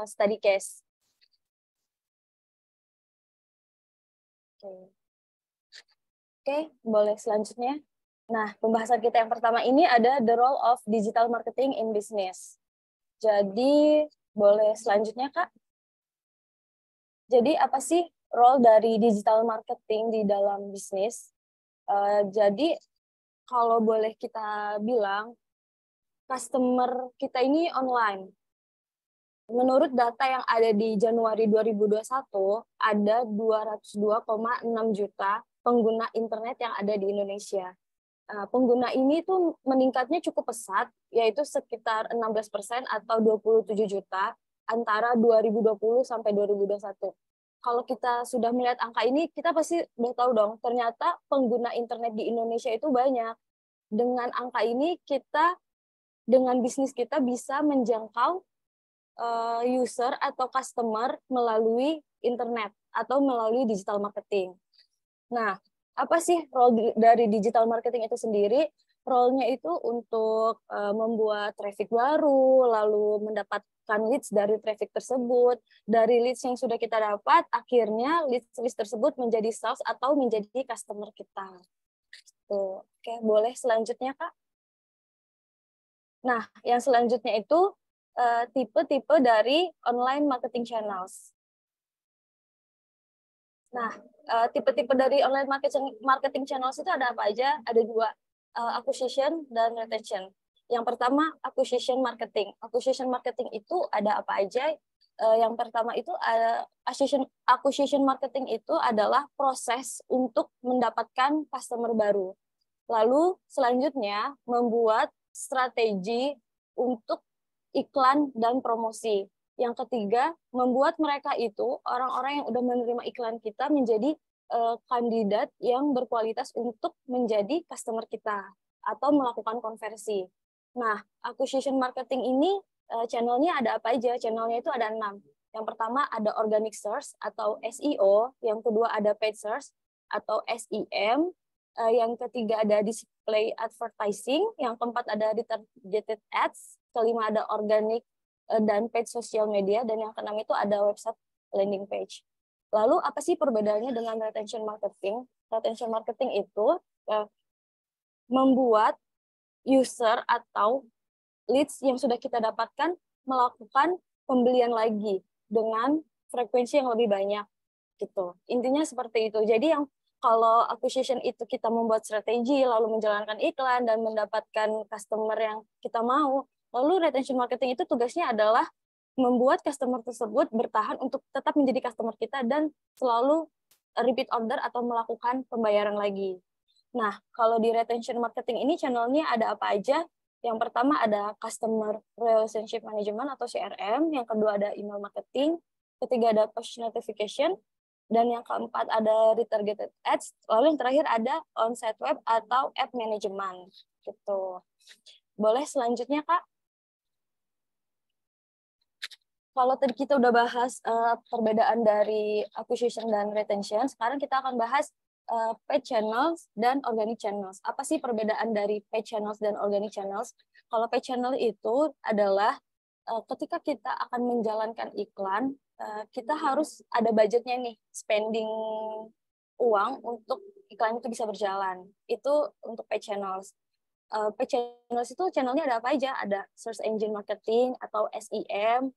study case. Oke, boleh selanjutnya. Nah, pembahasan kita yang pertama ini ada the role of digital marketing in business. Jadi, boleh selanjutnya, Kak? Jadi, apa sih role dari digital marketing di dalam bisnis? Jadi, kalau boleh kita bilang, customer kita ini online. Menurut data yang ada di Januari 2021, ada 202,6 juta pengguna internet yang ada di Indonesia. Pengguna ini tuh meningkatnya cukup pesat, yaitu sekitar 16% atau 27 juta antara 2020 sampai 2021. Kalau kita sudah melihat angka ini, kita pasti udah tahu dong, ternyata pengguna internet di Indonesia itu banyak. Dengan angka ini, kita dengan bisnis kita bisa menjangkau user atau customer melalui internet atau melalui digital marketing. Nah, apa sih role dari digital marketing itu sendiri? Role-nya itu untuk membuat traffic baru, lalu mendapatkan leads dari traffic tersebut. Dari leads yang sudah kita dapat, akhirnya leads tersebut menjadi sales atau menjadi customer kita. Tuh. Oke, boleh selanjutnya, Kak? Nah, yang selanjutnya itu tipe-tipe dari online marketing channels. Nah, tipe-tipe dari online marketing channels itu ada apa aja? Ada dua, acquisition dan retention. Yang pertama, acquisition marketing. Acquisition marketing itu ada apa aja? Yang pertama itu acquisition marketing itu adalah proses untuk mendapatkan customer baru. Lalu selanjutnya membuat strategi untuk iklan dan promosi. Yang ketiga, membuat mereka itu, orang-orang yang udah menerima iklan kita, menjadi kandidat yang berkualitas untuk menjadi customer kita atau melakukan konversi. Nah, acquisition marketing ini channelnya ada apa aja? Channelnya itu ada 6. Yang pertama ada organic search atau SEO, yang kedua ada paid search atau SEM, yang ketiga ada display advertising, yang keempat ada retargeted ads, kelima ada organic dan paid social media, dan yang keenam itu ada website landing page. Lalu apa sih perbedaannya dengan retention marketing? Retention marketing itu membuat user atau leads yang sudah kita dapatkan melakukan pembelian lagi dengan frekuensi yang lebih banyak gitu. Intinya seperti itu. Jadi yang kalau acquisition itu kita membuat strategi, lalu menjalankan iklan, dan mendapatkan customer yang kita mau, lalu retention marketing itu tugasnya adalah membuat customer tersebut bertahan untuk tetap menjadi customer kita dan selalu repeat order atau melakukan pembayaran lagi. Nah, kalau di retention marketing ini channelnya ada apa aja? Yang pertama ada Customer Relationship Management atau CRM, yang kedua ada email marketing, ketiga ada push notification, dan yang keempat ada retargeted ads, lalu yang terakhir ada on-site web atau app management. Gitu. Boleh selanjutnya, Kak? Kalau tadi kita udah bahas perbedaan dari acquisition dan retention, sekarang kita akan bahas paid channels dan organic channels. Apa sih perbedaan dari paid channels dan organic channels? Kalau paid channel itu adalah ketika kita akan menjalankan iklan, kita harus ada budgetnya nih, spending uang untuk iklan itu bisa berjalan. Itu untuk paid channels. Paid channels itu channelnya ada apa aja? Ada search engine marketing atau SEM,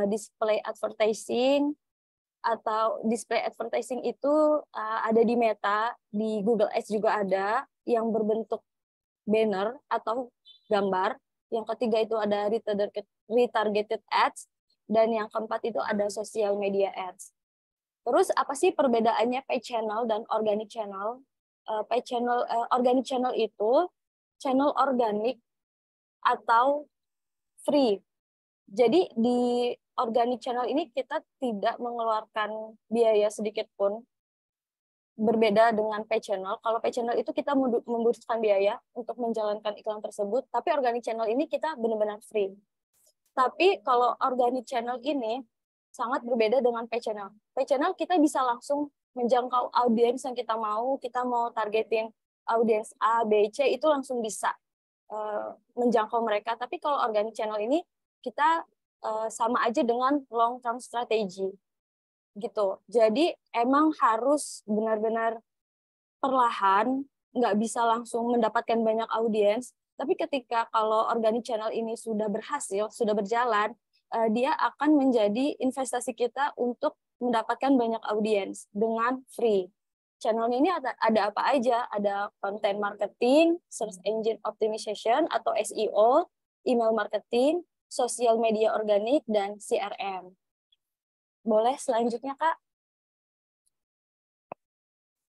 display advertising, atau display advertising itu ada di Meta, di Google Ads juga ada, yang berbentuk banner atau gambar. Yang ketiga itu ada retargeted ads, dan yang keempat itu ada social media ads. Terus apa sih perbedaannya paid channel dan organic channel? Paid channel, organic channel itu channel organik atau free. Jadi di organic channel ini kita tidak mengeluarkan biaya sedikit pun. Berbeda dengan paid channel. Kalau paid channel itu kita membutuhkan biaya untuk menjalankan iklan tersebut, tapi organic channel ini kita benar-benar free. Tapi kalau organic channel ini sangat berbeda dengan paid channel. Paid channel kita bisa langsung menjangkau audiens yang kita mau targetin audiens A, B, C, itu langsung bisa menjangkau mereka. Tapi kalau organic channel ini kita sama aja dengan long term strategy gitu. Jadi emang harus benar-benar perlahan, nggak bisa langsung mendapatkan banyak audiens. Tapi ketika kalau organic channel ini sudah berhasil, sudah berjalan, dia akan menjadi investasi kita untuk mendapatkan banyak audiens dengan free. Channelnya ini ada apa aja? Ada content marketing, search engine optimization atau SEO, email marketing, social media organik, dan CRM. Boleh selanjutnya, Kak?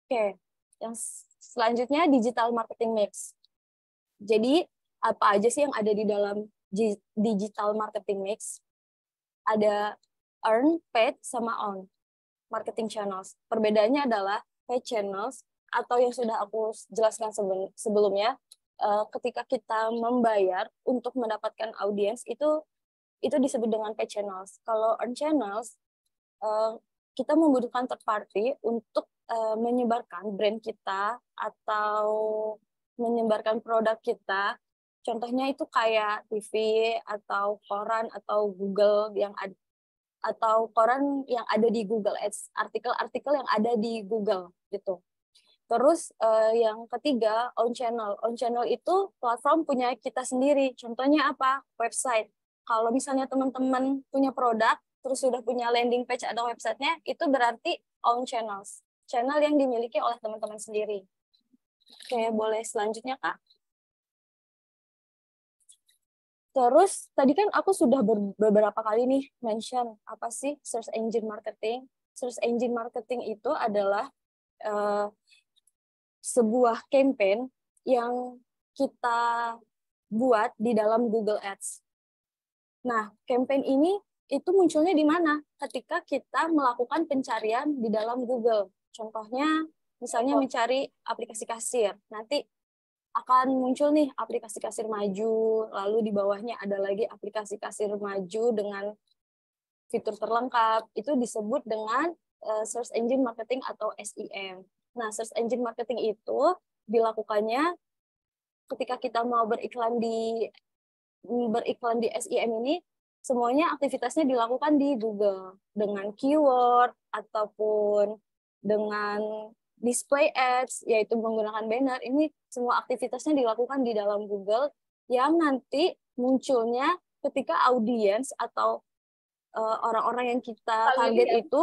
Oke, yang selanjutnya digital marketing mix. Jadi apa aja sih yang ada di dalam digital marketing mix? Ada earn, paid, sama own marketing channels. Perbedaannya adalah paid channels atau yang sudah aku jelaskan sebelumnya, ketika kita membayar untuk mendapatkan audiens itu disebut dengan paid channels. Kalau earn channels, kita membutuhkan third party untuk menyebarkan brand kita atau menyebarkan produk kita. Contohnya itu kayak TV atau koran atau Google yang ada, atau koran yang ada di Google Ads, artikel-artikel yang ada di Google gitu. Terus yang ketiga, own channel. Own channel itu platform punya kita sendiri. Contohnya apa? Website. Kalau misalnya teman-teman punya produk, terus sudah punya landing page atau websitenya, itu berarti own channels. Channel yang dimiliki oleh teman-teman sendiri. Oke, boleh selanjutnya, Kak. Terus, tadi kan aku sudah beberapa kali nih mention apa sih search engine marketing. Search engine marketing itu adalah sebuah campaign yang kita buat di dalam Google Ads. Nah, campaign ini itu munculnya di mana? Ketika kita melakukan pencarian di dalam Google. Contohnya, misalnya mencari aplikasi kasir. Nanti akan muncul nih aplikasi kasir maju, lalu di bawahnya ada lagi aplikasi kasir maju dengan fitur terlengkap. Itu disebut dengan Search Engine Marketing atau SEM. Nah, Search Engine Marketing itu dilakukannya ketika kita mau beriklan di SEM ini, semuanya aktivitasnya dilakukan di Google dengan keyword ataupun dengan display ads, yaitu menggunakan banner. Ini semua aktivitasnya dilakukan di dalam Google yang nanti munculnya ketika audiens atau orang-orang yang kita target itu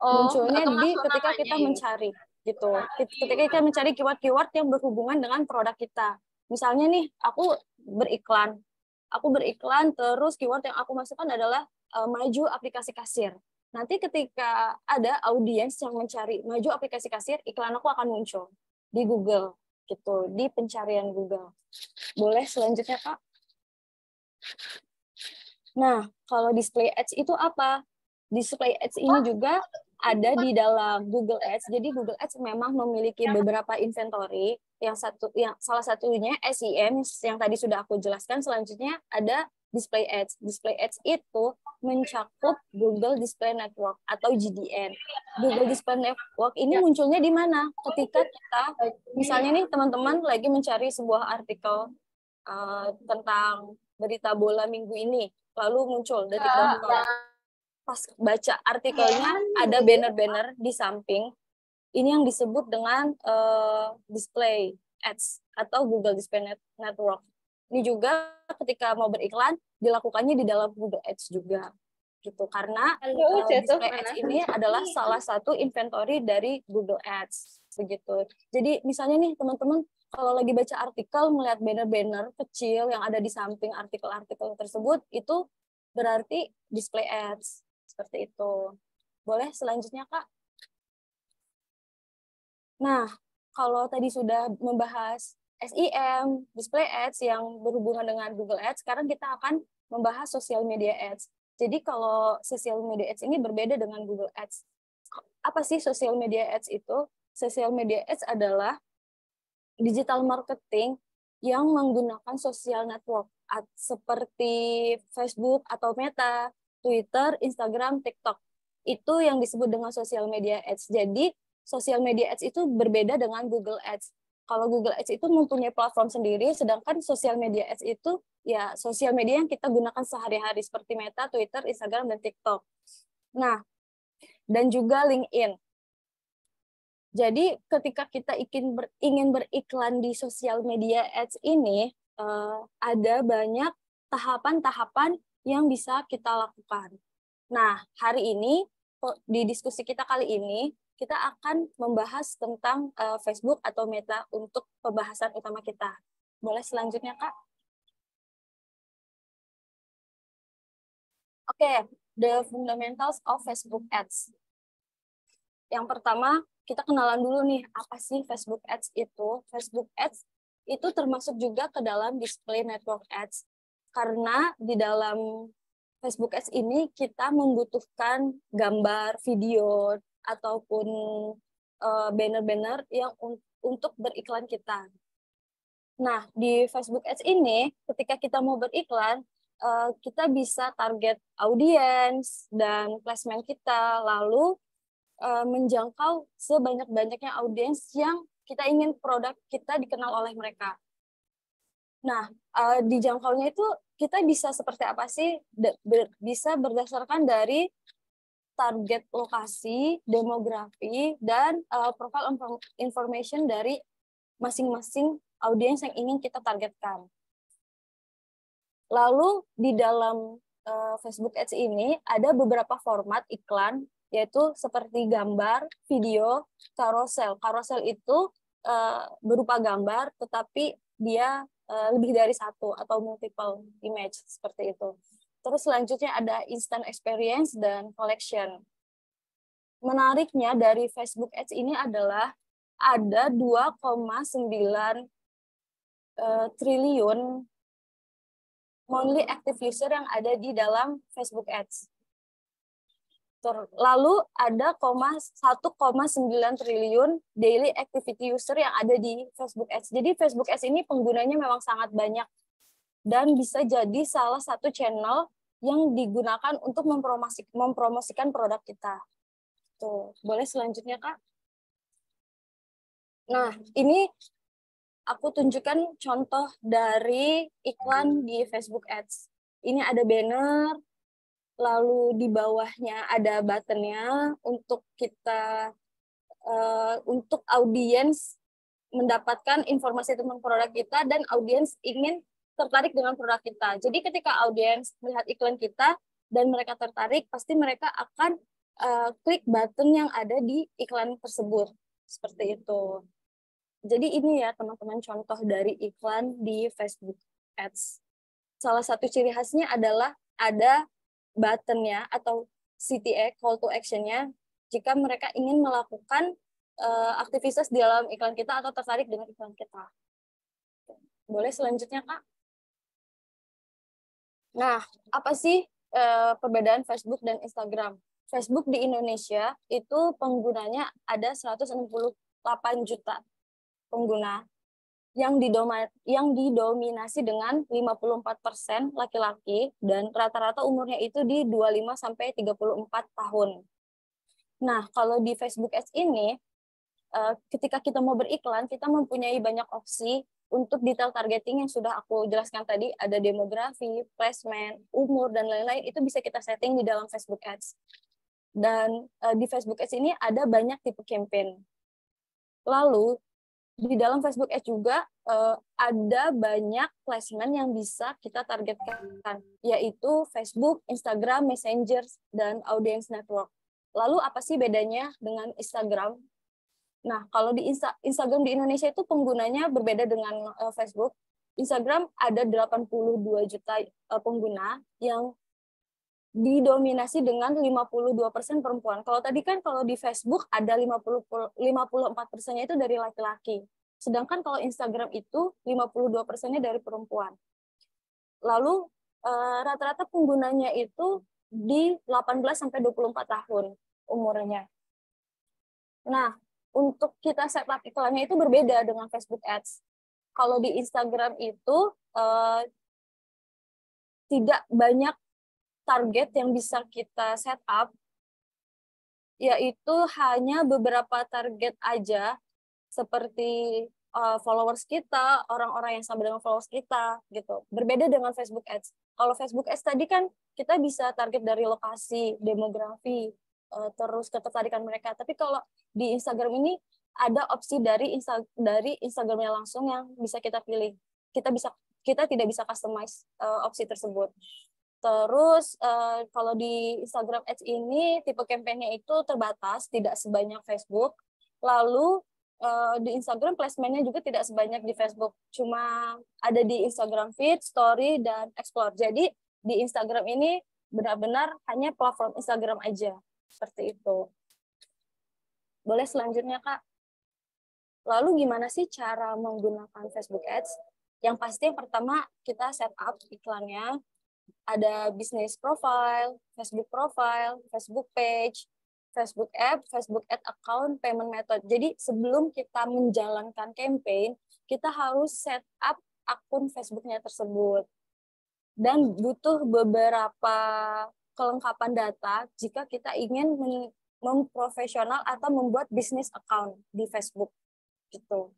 munculnya ketika kita mencari gitu. Ketika kita mencari keyword-keyword yang berhubungan dengan produk kita. Misalnya nih, aku beriklan terus keyword yang aku masukkan adalah maju aplikasi kasir. Nanti ketika ada audiens yang mencari maju aplikasi kasir, iklan aku akan muncul di Google gitu, di pencarian Google. Boleh selanjutnya, Kak? Nah, kalau display ads itu apa? Display ads ini juga ada di dalam Google Ads. Jadi Google Ads memang memiliki beberapa inventory. Yang salah satunya SEM yang tadi sudah aku jelaskan. Selanjutnya ada display ads. Display ads itu mencakup Google Display Network atau GDN. Google Display Network ini munculnya di mana? Ketika kita, misalnya nih teman-teman lagi mencari sebuah artikel tentang berita bola minggu ini, lalu muncul detik.com. Pas baca artikelnya ada banner-banner di samping. Ini yang disebut dengan display ads atau Google Display Network. Ini juga ketika mau beriklan dilakukannya di dalam Google Ads juga. Gitu. Karena display ads ini adalah salah satu inventory dari Google Ads. Begitu. Jadi misalnya nih teman-teman kalau lagi baca artikel melihat banner-banner kecil yang ada di samping artikel-artikel tersebut, itu berarti display ads. Seperti itu. Boleh selanjutnya, Kak? Nah, kalau tadi sudah membahas SEM, display ads yang berhubungan dengan Google Ads, sekarang kita akan membahas social media ads. Jadi kalau social media ads ini berbeda dengan Google Ads. Apa sih social media ads itu? Social media ads adalah digital marketing yang menggunakan social network seperti Facebook atau Meta, Twitter, Instagram, TikTok. Itu yang disebut dengan social media ads. Jadi, social media ads itu berbeda dengan Google Ads. Kalau Google Ads itu mempunyai platform sendiri, sedangkan sosial media ads itu ya sosial media yang kita gunakan sehari-hari seperti Meta, Twitter, Instagram, dan TikTok. Nah, dan juga LinkedIn. Jadi ketika kita ingin beriklan di sosial media ads ini, ada banyak tahapan-tahapan yang bisa kita lakukan. Nah, hari ini, di diskusi kita kali ini, kita akan membahas tentang Facebook atau Meta untuk pembahasan utama kita. Boleh selanjutnya, Kak? Oke, the fundamentals of Facebook Ads. Yang pertama, kita kenalan dulu nih, apa sih Facebook Ads itu? Facebook Ads itu termasuk juga ke dalam display network ads. Karena di dalam Facebook Ads ini kita membutuhkan gambar, video, ataupun banner-banner yang untuk beriklan kita. Nah, di Facebook Ads ini, ketika kita mau beriklan, kita bisa target audiens dan placement kita, lalu menjangkau sebanyak-banyaknya audiens yang kita ingin produk kita dikenal oleh mereka. Nah, dijangkaunya itu kita bisa seperti apa sih? Bisa berdasarkan dari target lokasi, demografi, dan profile information dari masing-masing audiens yang ingin kita targetkan. Lalu di dalam Facebook Ads ini ada beberapa format iklan, yaitu seperti gambar, video, carousel. Carousel itu berupa gambar, tetapi dia lebih dari satu atau multiple image seperti itu. Terus selanjutnya ada instant experience dan collection. Menariknya dari Facebook Ads ini adalah ada 2,9 triliun monthly active user yang ada di dalam Facebook Ads. Lalu ada 1,9 triliun daily activity user yang ada di Facebook Ads. Jadi Facebook Ads ini penggunanya memang sangat banyak dan bisa jadi salah satu channel yang digunakan untuk mempromosikan produk kita. Tuh, boleh selanjutnya, Kak? Nah, ini aku tunjukkan contoh dari iklan di Facebook Ads. Ini ada banner, lalu di bawahnya ada buttonnya untuk kita, untuk audiens mendapatkan informasi tentang produk kita dan audiens ingin tertarik dengan produk kita. Jadi ketika audiens melihat iklan kita dan mereka tertarik, pasti mereka akan klik button yang ada di iklan tersebut. Seperti itu. Jadi ini ya teman-teman contoh dari iklan di Facebook Ads. Salah satu ciri khasnya adalah ada button-nya atau CTA, call to action-nya, jika mereka ingin melakukan aktivitas di dalam iklan kita atau tertarik dengan iklan kita. Boleh selanjutnya, Kak? Nah, apa sih perbedaan Facebook dan Instagram? Facebook di Indonesia itu penggunanya ada 168 juta pengguna yang didominasi dengan 54% laki-laki dan rata-rata umurnya itu di 25 sampai 34 tahun. Nah, kalau di Facebook Ads ini ketika kita mau beriklan, kita mempunyai banyak opsi untuk detail targeting yang sudah aku jelaskan tadi, ada demografi, placement, umur, dan lain-lain, itu bisa kita setting di dalam Facebook Ads. Dan di Facebook Ads ini ada banyak tipe campaign. Lalu, di dalam Facebook Ads juga ada banyak placement yang bisa kita targetkan, yaitu Facebook, Instagram, Messenger, dan Audience Network. Lalu apa sih bedanya dengan Instagram? Nah, kalau di Instagram di Indonesia itu penggunanya berbeda dengan Facebook. Instagram ada 82 juta pengguna yang didominasi dengan 52% perempuan. Kalau tadi kan kalau di Facebook ada 54%-nya itu dari laki-laki. Sedangkan kalau Instagram itu 52%-nya dari perempuan. Lalu rata-rata penggunanya itu di 18 sampai 24 tahun umurnya. Nah, untuk kita setup iklannya itu berbeda dengan Facebook Ads. Kalau di Instagram itu tidak banyak target yang bisa kita setup, yaitu hanya beberapa target aja, seperti followers kita, orang-orang yang sama dengan followers kita gitu. Berbeda dengan Facebook Ads. Kalau Facebook Ads tadi kan kita bisa target dari lokasi, demografi, terus ketertarikan mereka. Tapi kalau di Instagram ini ada opsi dari Instagramnya langsung yang bisa kita pilih. Kita tidak bisa customize opsi tersebut. Terus kalau di Instagram Ads ini tipe kampanye itu terbatas, tidak sebanyak Facebook. Lalu di Instagram placement-nya juga tidak sebanyak di Facebook. Cuma ada di Instagram Feed, Story, dan Explore. Jadi di Instagram ini benar-benar hanya platform Instagram aja. Seperti itu. Boleh selanjutnya, Kak. Lalu gimana sih cara menggunakan Facebook Ads? Yang pasti yang pertama kita set up iklannya. Ada business profile, Facebook page, Facebook app, Facebook ad account, payment method. Jadi sebelum kita menjalankan campaign, kita harus set up akun Facebooknya tersebut. Dan butuh beberapa kelengkapan data jika kita ingin memprofesional atau membuat business account di Facebook. Gitu.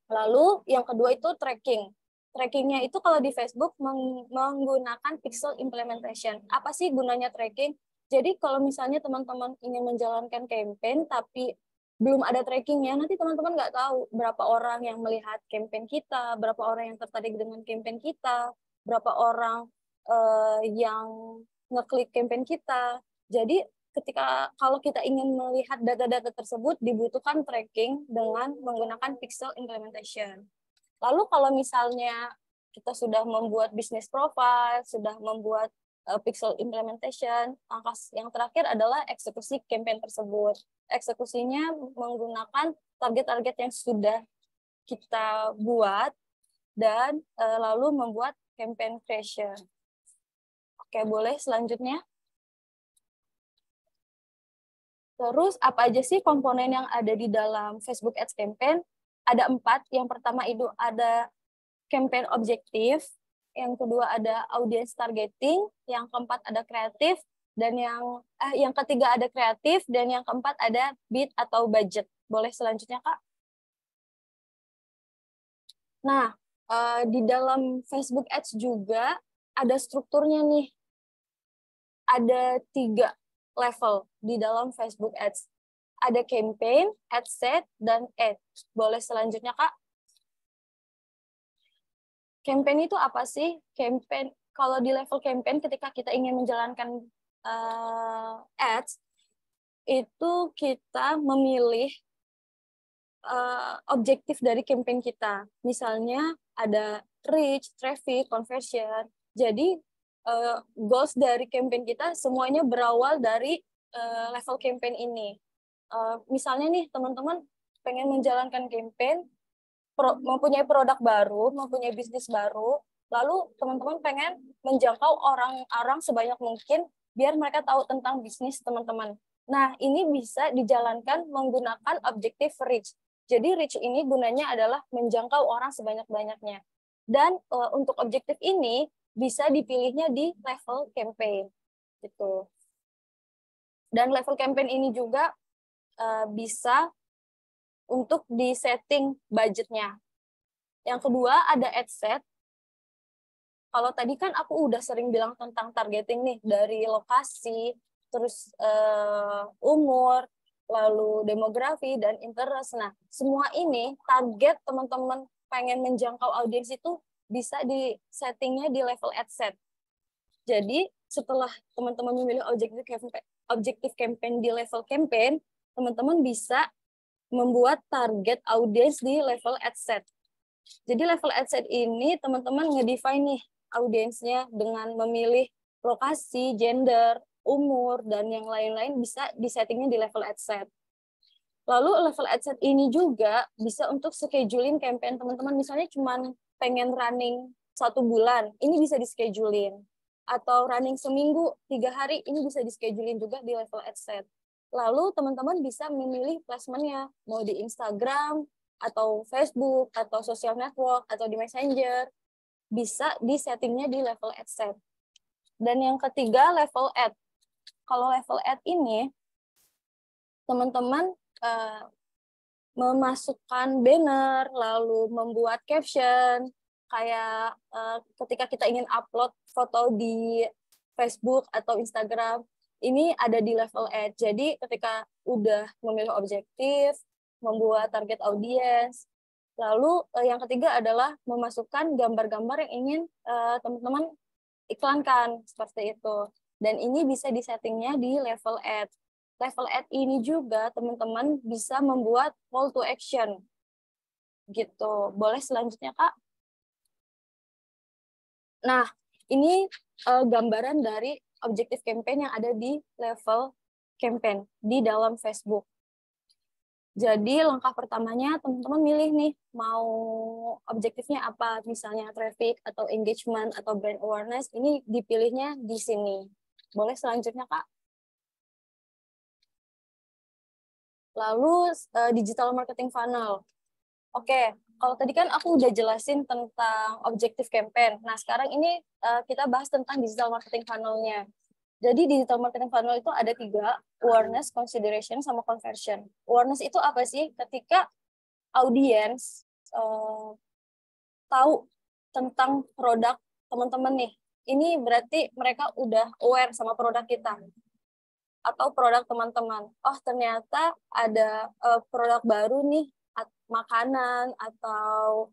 Lalu yang kedua itu tracking. Trackingnya itu kalau di Facebook menggunakan pixel implementation. Apa sih gunanya tracking? Jadi kalau misalnya teman-teman ingin menjalankan campaign tapi belum ada trackingnya, nanti teman-teman nggak tahu berapa orang yang melihat campaign kita, berapa orang yang tertarik dengan campaign kita, berapa orang yang ngeklik campaign kita. Jadi kalau kita ingin melihat data-data tersebut, dibutuhkan tracking dengan menggunakan pixel implementation. Lalu kalau misalnya kita sudah membuat business profile, sudah membuat pixel implementation, langkah yang terakhir adalah eksekusi campaign tersebut. Eksekusinya menggunakan target-target yang sudah kita buat dan lalu membuat campaign creation. Oke, boleh selanjutnya. Terus apa aja sih komponen yang ada di dalam Facebook Ads campaign? Ada 4. Yang pertama itu ada campaign objektif, yang kedua ada audience targeting, yang keempat ada kreatif, dan yang ketiga ada kreatif, dan yang keempat ada bid atau budget. Boleh selanjutnya, Kak? Nah, di dalam Facebook Ads juga ada strukturnya nih. Ada 3 level di dalam Facebook Ads. Ada campaign, ad set, dan ad. Boleh selanjutnya, Kak? Campaign itu apa sih? Campaign, kalau di level campaign ketika kita ingin menjalankan ads, itu kita memilih objektif dari campaign kita. Misalnya ada reach, traffic, conversion. Jadi goals dari campaign kita semuanya berawal dari level campaign ini. Misalnya nih teman-teman pengen menjalankan campaign, mempunyai produk baru, mempunyai bisnis baru, lalu teman-teman pengen menjangkau orang-orang sebanyak mungkin biar mereka tahu tentang bisnis teman-teman. Nah, ini bisa dijalankan menggunakan objektif reach. Jadi reach ini gunanya adalah menjangkau orang sebanyak-banyaknya. Dan untuk objektif ini bisa dipilihnya di level campaign. Gitu. Dan level campaign ini juga bisa untuk di-setting budgetnya. Yang kedua ada ad set. Kalau tadi kan aku udah sering bilang tentang targeting nih, dari lokasi, terus umur, lalu demografi, dan interest. Nah, semua ini target teman-teman pengen menjangkau audiens itu bisa di-settingnya di level ad set. Jadi setelah teman-teman memilih objektif campaign di level campaign, teman-teman bisa membuat target audiens di level ad set. Jadi level ad set ini teman-teman nge-define nih audiensnya dengan memilih lokasi, gender, umur, dan yang lain-lain bisa disettingnya di level ad set. Lalu level ad set ini juga bisa untuk scheduling campaign teman-teman. Misalnya cuma pengen running 1 bulan, ini bisa di-scheduling. Atau running seminggu, 3 hari, ini bisa di-scheduling juga di level ad set. Lalu teman-teman bisa memilih placement-nya, mau di Instagram, atau Facebook, atau social network, atau di Messenger, bisa di-settingnya di level ad set. Dan yang ketiga, level ad. Kalau level ad ini, teman-teman memasukkan banner, lalu membuat caption, kayak ketika kita ingin upload foto di Facebook atau Instagram, ini ada di level ad. Jadi ketika udah memilih objektif, membuat target audiens, lalu yang ketiga adalah memasukkan gambar-gambar yang ingin teman-teman iklankan, seperti itu. Dan ini bisa disettingnya di level ad. Level ad ini juga teman-teman bisa membuat call to action. Gitu. Boleh selanjutnya, Kak? Nah, ini gambaran dari objektif campaign yang ada di level campaign di dalam Facebook. Jadi langkah pertamanya teman-teman milih nih mau objektifnya apa, misalnya traffic atau engagement atau brand awareness, ini dipilihnya di sini. Boleh selanjutnya, Kak? Lalu digital marketing funnel. Oke, kalau tadi kan aku udah jelasin tentang objektif campaign. Nah, sekarang ini kita bahas tentang digital marketing funnel-nya. Jadi digital marketing funnel itu ada 3, awareness, consideration, sama conversion. Awareness itu apa sih? Ketika audiens tahu tentang produk teman-teman nih, ini berarti mereka udah aware sama produk kita atau produk teman-teman. Oh, ternyata ada produk baru nih, makanan atau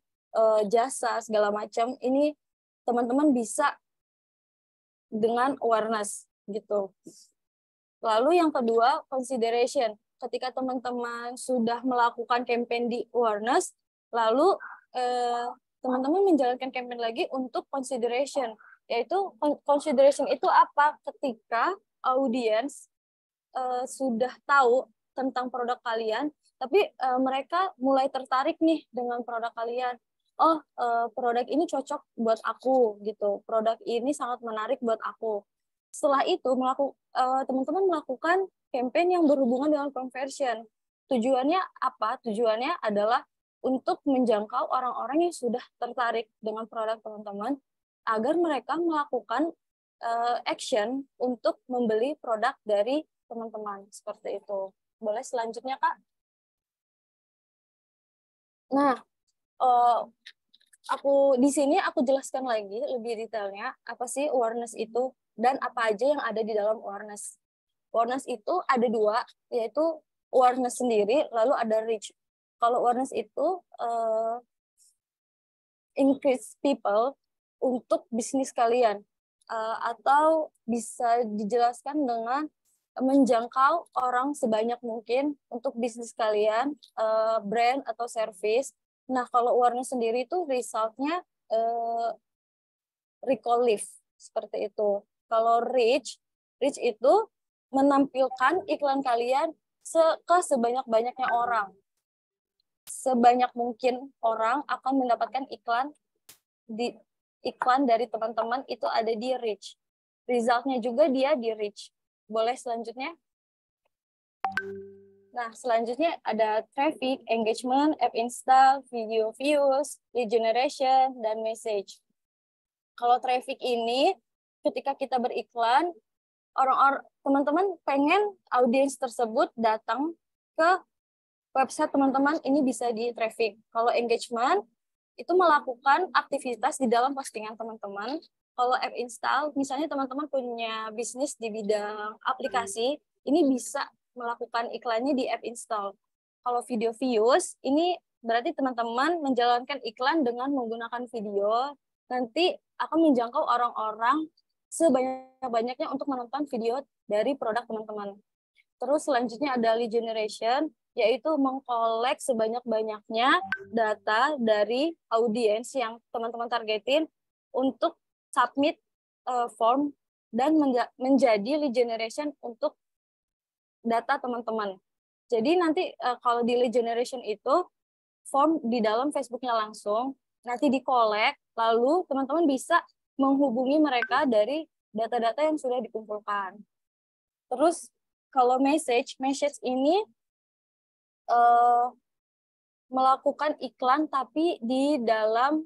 jasa segala macam. Ini teman-teman bisa dengan awareness gitu. Lalu yang kedua, consideration. Ketika teman-teman sudah melakukan campaign di awareness, lalu teman-teman menjalankan campaign lagi untuk consideration. Yaitu consideration itu apa? Ketika audiens sudah tahu tentang produk kalian, tapi mereka mulai tertarik nih dengan produk kalian. Oh, produk ini cocok buat aku gitu. Produk ini sangat menarik buat aku. Setelah itu teman-teman melakukan campaign yang berhubungan dengan conversion. Tujuannya apa? Tujuannya adalah untuk menjangkau orang-orang yang sudah tertarik dengan produk teman-teman agar mereka melakukan action untuk membeli produk dari teman-teman. Seperti itu. Boleh selanjutnya, Kak? Nah, di sini aku jelaskan lagi lebih detailnya apa sih awareness itu dan apa aja yang ada di dalam awareness. Awareness itu ada 2, yaitu awareness sendiri, lalu ada reach. Kalau awareness itu increase people untuk bisnis kalian, atau bisa dijelaskan dengan menjangkau orang sebanyak mungkin untuk bisnis kalian, brand atau service. Nah, kalau awareness sendiri itu resultnya recall lift, seperti itu. Kalau reach itu menampilkan iklan kalian ke sebanyak-banyaknya orang. Sebanyak mungkin orang akan mendapatkan iklan dari teman-teman itu ada di reach. Resultnya juga dia di reach. Boleh selanjutnya? Nah, selanjutnya ada traffic, engagement, app install, video views, lead generation, dan message. Kalau traffic ini, ketika kita beriklan, teman-teman pengen audiens tersebut datang ke website teman-teman, ini bisa di traffic. Kalau engagement, itu melakukan aktivitas di dalam postingan teman-teman. Kalau app install, misalnya teman-teman punya bisnis di bidang aplikasi, ini bisa melakukan iklannya di app install. Kalau video views, ini berarti teman-teman menjalankan iklan dengan menggunakan video, nanti akan menjangkau orang-orang sebanyak-banyaknya untuk menonton video dari produk teman-teman. Terus selanjutnya ada lead generation, yaitu mengkolek sebanyak-banyaknya data dari audiens yang teman-teman targetin untuk submit form dan menjadi lead generation untuk data teman-teman. Jadi nanti kalau di lead generation itu form di dalam Facebook-nya langsung, nanti dikolek, lalu teman-teman bisa menghubungi mereka dari data-data yang sudah dikumpulkan. Terus kalau message ini melakukan iklan tapi di dalam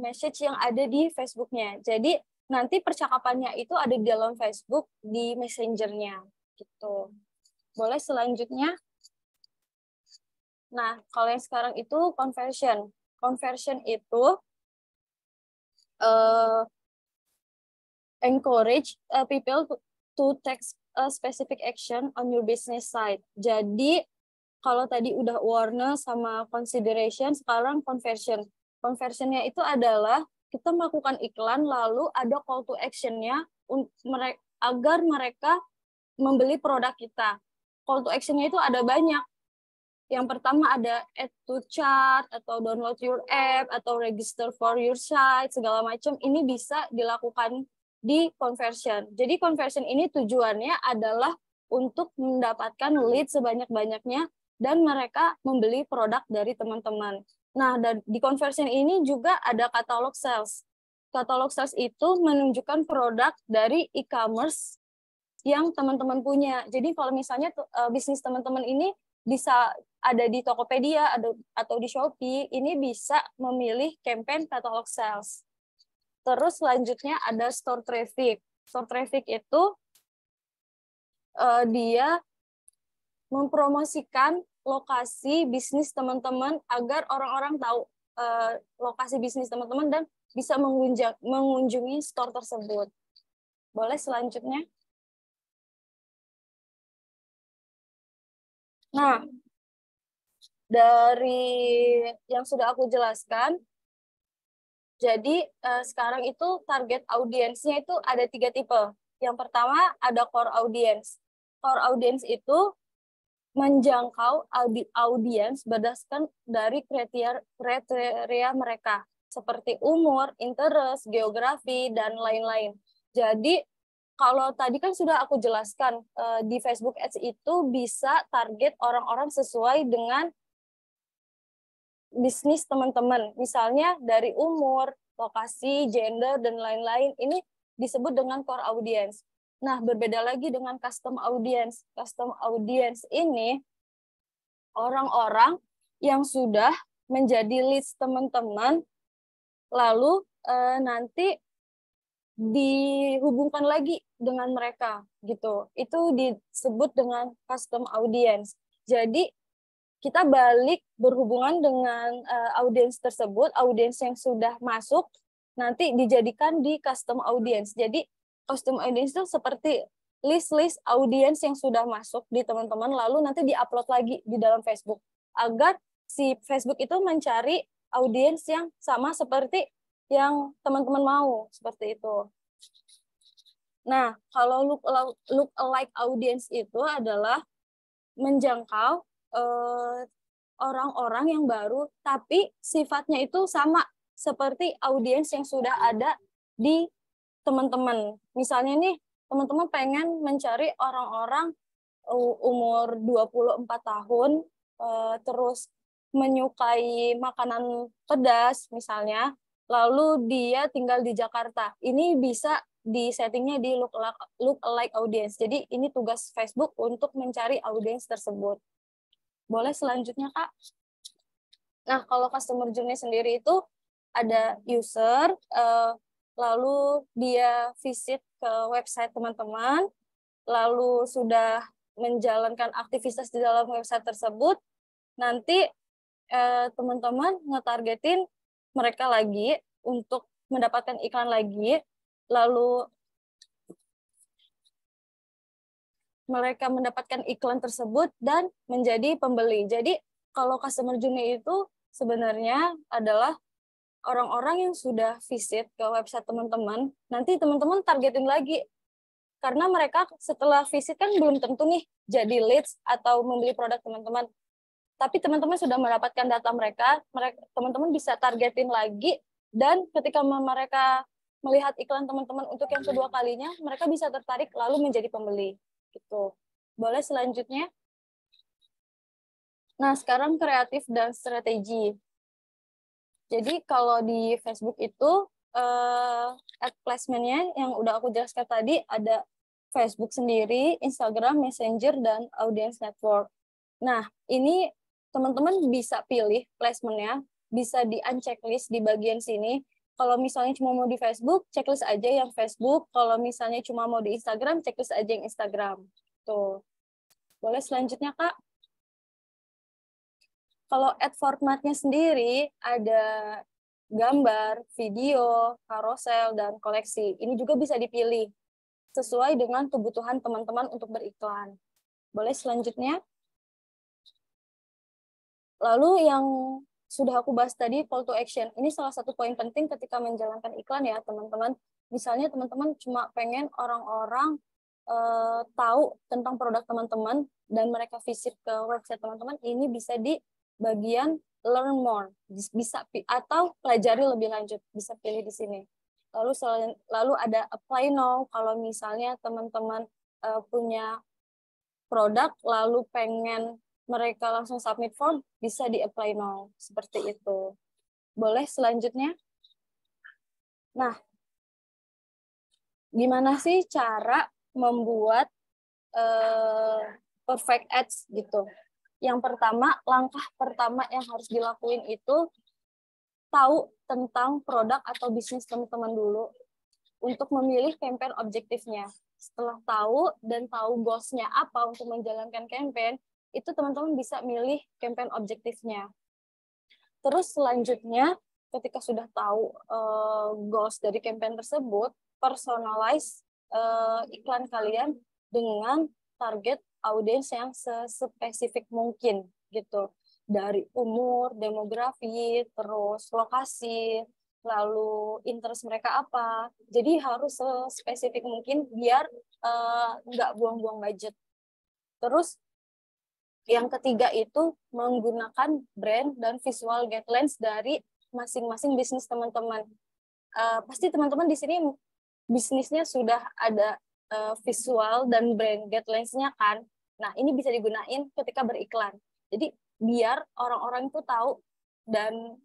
message yang ada di Facebook-nya. Jadi nanti percakapannya itu ada di dalam Facebook di Messenger-nya gitu. Boleh selanjutnya? Nah, kalau yang sekarang itu conversion. Conversion itu encourage people to take a specific action on your business side. Jadi kalau tadi udah awareness sama consideration, sekarang conversion. Conversionnya itu adalah kita melakukan iklan, lalu ada call to action-nya agar mereka membeli produk kita. Call to action-nya itu ada banyak. Yang pertama ada add to cart, atau download your app, atau register for your site, segala macam. Ini bisa dilakukan di conversion. Jadi conversion ini tujuannya adalah untuk mendapatkan lead sebanyak-banyaknya dan mereka membeli produk dari teman-teman. Nah, di conversion ini juga ada catalog sales. Catalog sales itu menunjukkan produk dari e-commerce yang teman-teman punya. Jadi kalau misalnya bisnis teman-teman ini bisa ada di Tokopedia atau di Shopee, ini bisa memilih campaign catalog sales. Terus selanjutnya ada store traffic. Store traffic itu dia mempromosikan lokasi bisnis teman-teman agar orang-orang tahu lokasi bisnis teman-teman dan bisa mengunjungi store tersebut. Boleh selanjutnya? Nah, dari yang sudah aku jelaskan, jadi sekarang itu target audiensnya itu ada 3 tipe. Yang pertama ada core audience. Core audience itu menjangkau audiens berdasarkan dari kriteria mereka, seperti umur, interest, geografi, dan lain-lain. Jadi kalau tadi kan sudah aku jelaskan, di Facebook Ads itu bisa target orang-orang sesuai dengan bisnis teman-teman. Misalnya dari umur, lokasi, gender, dan lain-lain. Ini disebut dengan core audience. Nah, berbeda lagi dengan custom audience. Custom audience ini orang-orang yang sudah menjadi leads teman-teman, lalu nanti dihubungkan lagi dengan mereka gitu. Itu disebut dengan custom audience. Jadi kita balik berhubungan dengan audiens tersebut, audiens yang sudah masuk nanti dijadikan di custom audience. Jadi custom audience itu seperti list-list audiens yang sudah masuk di teman-teman, lalu nanti diupload lagi di dalam Facebook agar si Facebook itu mencari audiens yang sama seperti yang teman-teman mau, seperti itu. Nah, kalau look alike audience itu adalah menjangkau orang-orang yang baru, tapi sifatnya itu sama seperti audiens yang sudah ada di teman-teman. Misalnya nih, teman-teman pengen mencari orang-orang umur 24 tahun, terus menyukai makanan pedas misalnya, lalu dia tinggal di Jakarta. Ini bisa di settingnya di look alike audience. Jadi ini tugas Facebook untuk mencari audiens tersebut. Boleh selanjutnya, Kak? Nah, kalau customer journey sendiri itu ada user, lalu dia visit ke website teman-teman, lalu sudah menjalankan aktivitas di dalam website tersebut, nanti teman-teman ngetargetin mereka lagi untuk mendapatkan iklan lagi, lalu mereka mendapatkan iklan tersebut dan menjadi pembeli. Jadi kalau customer journey itu sebenarnya adalah orang-orang yang sudah visit ke website teman-teman, nanti teman-teman targetin lagi. Karena mereka setelah visit kan belum tentu nih jadi leads atau membeli produk teman-teman. Tapi teman-teman sudah mendapatkan data mereka, teman-teman bisa targetin lagi, dan ketika mereka melihat iklan teman-teman untuk yang kedua kalinya, mereka bisa tertarik lalu menjadi pembeli. Gitu. Boleh selanjutnya? Nah, sekarang kreatif dan strategi. Jadi kalau di Facebook itu ad placement-nya yang udah aku jelaskan tadi ada Facebook sendiri, Instagram, Messenger, dan Audience Network. Nah, ini teman-teman bisa pilih placement-nya, bisa di-unchecklist di bagian sini. Kalau misalnya cuma mau di Facebook, checklist aja yang Facebook. Kalau misalnya cuma mau di Instagram, checklist aja yang Instagram. Tuh. Boleh selanjutnya, Kak? Kalau ad formatnya sendiri ada gambar, video, carousel, dan koleksi. Ini juga bisa dipilih sesuai dengan kebutuhan teman-teman untuk beriklan. Boleh selanjutnya? Lalu yang sudah aku bahas tadi, call to action. Ini salah satu poin penting ketika menjalankan iklan ya, teman-teman. Misalnya teman-teman cuma pengen orang-orang tahu tentang produk teman-teman dan mereka visit ke website teman-teman, ini bisa di bagian learn more, bisa atau pelajari lebih lanjut, bisa pilih di sini. Lalu ada apply now, kalau misalnya teman-teman punya produk lalu pengen mereka langsung submit form, bisa di apply now, seperti itu. Boleh selanjutnya? Nah, gimana sih cara membuat perfect ads gitu? Yang pertama, langkah pertama yang harus dilakuin itu tahu tentang produk atau bisnis teman-teman dulu untuk memilih campaign objektifnya. Setelah tahu dan tahu goals-nya apa untuk menjalankan campaign, itu teman-teman bisa milih campaign objektifnya. Terus selanjutnya, ketika sudah tahu goals dari campaign tersebut, personalize iklan kalian dengan target audiens yang sespesifik mungkin gitu. Dari umur, demografi, terus lokasi, lalu interest mereka apa. Jadi harus sespesifik mungkin biar nggak buang-buang budget. Terus yang ketiga itu menggunakan brand dan visual guidelines dari masing-masing bisnis teman-teman. Pasti teman-teman di sini bisnisnya sudah ada visual dan brand guidelines-nya kan. Nah, ini bisa digunain ketika beriklan. Jadi biar orang-orang itu tahu dan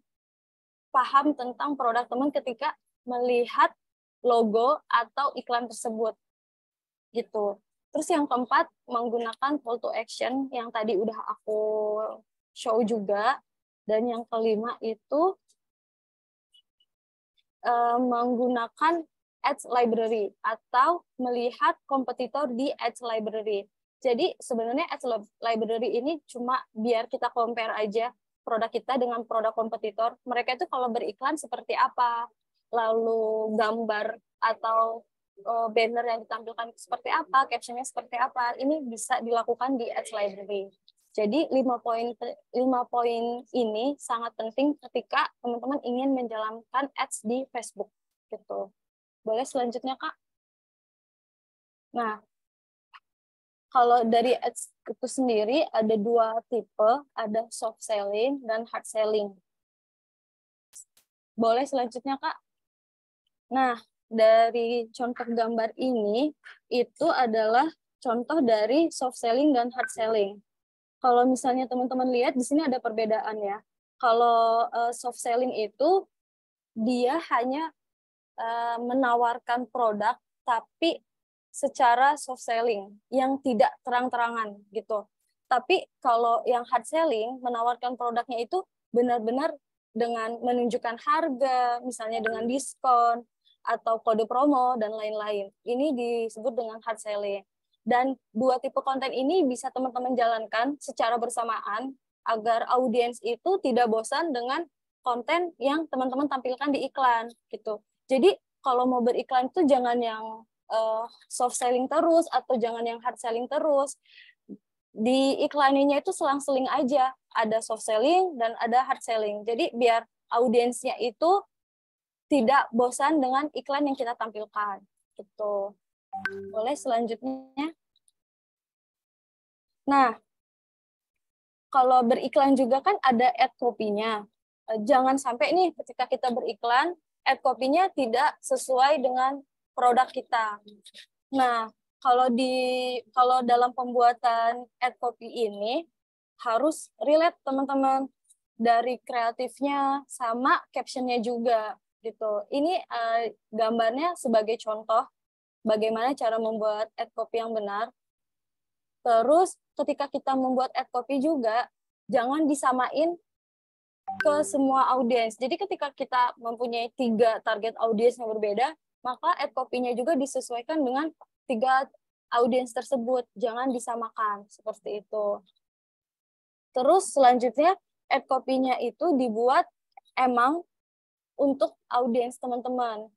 paham tentang produk teman ketika melihat logo atau iklan tersebut. Gitu. Terus yang keempat, menggunakan call to action yang tadi udah aku show juga. Dan yang kelima itu menggunakan ads library atau melihat kompetitor di ads library. Jadi sebenarnya ads library ini cuma biar kita compare aja produk kita dengan produk kompetitor. Mereka itu kalau beriklan seperti apa, lalu gambar atau banner yang ditampilkan seperti apa, captionnya seperti apa, ini bisa dilakukan di ads library. Jadi 5 poin ini sangat penting ketika teman-teman ingin menjalankan ads di Facebook gitu. Boleh selanjutnya, Kak? Nah, kalau dari ads itu sendiri ada 2 tipe, ada soft selling dan hard selling. Boleh selanjutnya, Kak? Nah, dari contoh gambar ini itu adalah contoh dari soft selling dan hard selling. Kalau misalnya teman-teman lihat di sini ada perbedaan ya. Kalau soft selling itu dia hanya menawarkan produk tapi secara soft selling yang tidak terang-terangan gitu. Tapi kalau yang hard selling menawarkan produknya itu benar-benar dengan menunjukkan harga, misalnya dengan diskon atau kode promo dan lain-lain. Ini disebut dengan hard selling. Dan 2 tipe konten ini bisa teman-teman jalankan secara bersamaan agar audiens itu tidak bosan dengan konten yang teman-teman tampilkan di iklan gitu. Jadi kalau mau beriklan itu jangan yang soft selling terus atau jangan yang hard selling terus. Di iklaninya itu selang-seling aja, ada soft selling dan ada hard selling. Jadi biar audiensnya itu tidak bosan dengan iklan yang kita tampilkan gitu. Boleh selanjutnya. Nah, kalau beriklan juga kan ada ad copy-nya. Jangan sampai nih ketika kita beriklan, ad copy-nya tidak sesuai dengan produk kita. Nah, kalau dalam pembuatan ad copy ini harus relate teman-teman dari kreatifnya sama caption-nya juga gitu. Ini gambarnya sebagai contoh bagaimana cara membuat ad copy yang benar. Terus ketika kita membuat ad copy juga jangan disamain ke semua audiens. Jadi ketika kita mempunyai 3 target audiens yang berbeda, maka ad copy-nya juga disesuaikan dengan 3 audiens tersebut. Jangan disamakan seperti itu. Terus selanjutnya ad copy-nya itu dibuat emang untuk audiens teman-teman.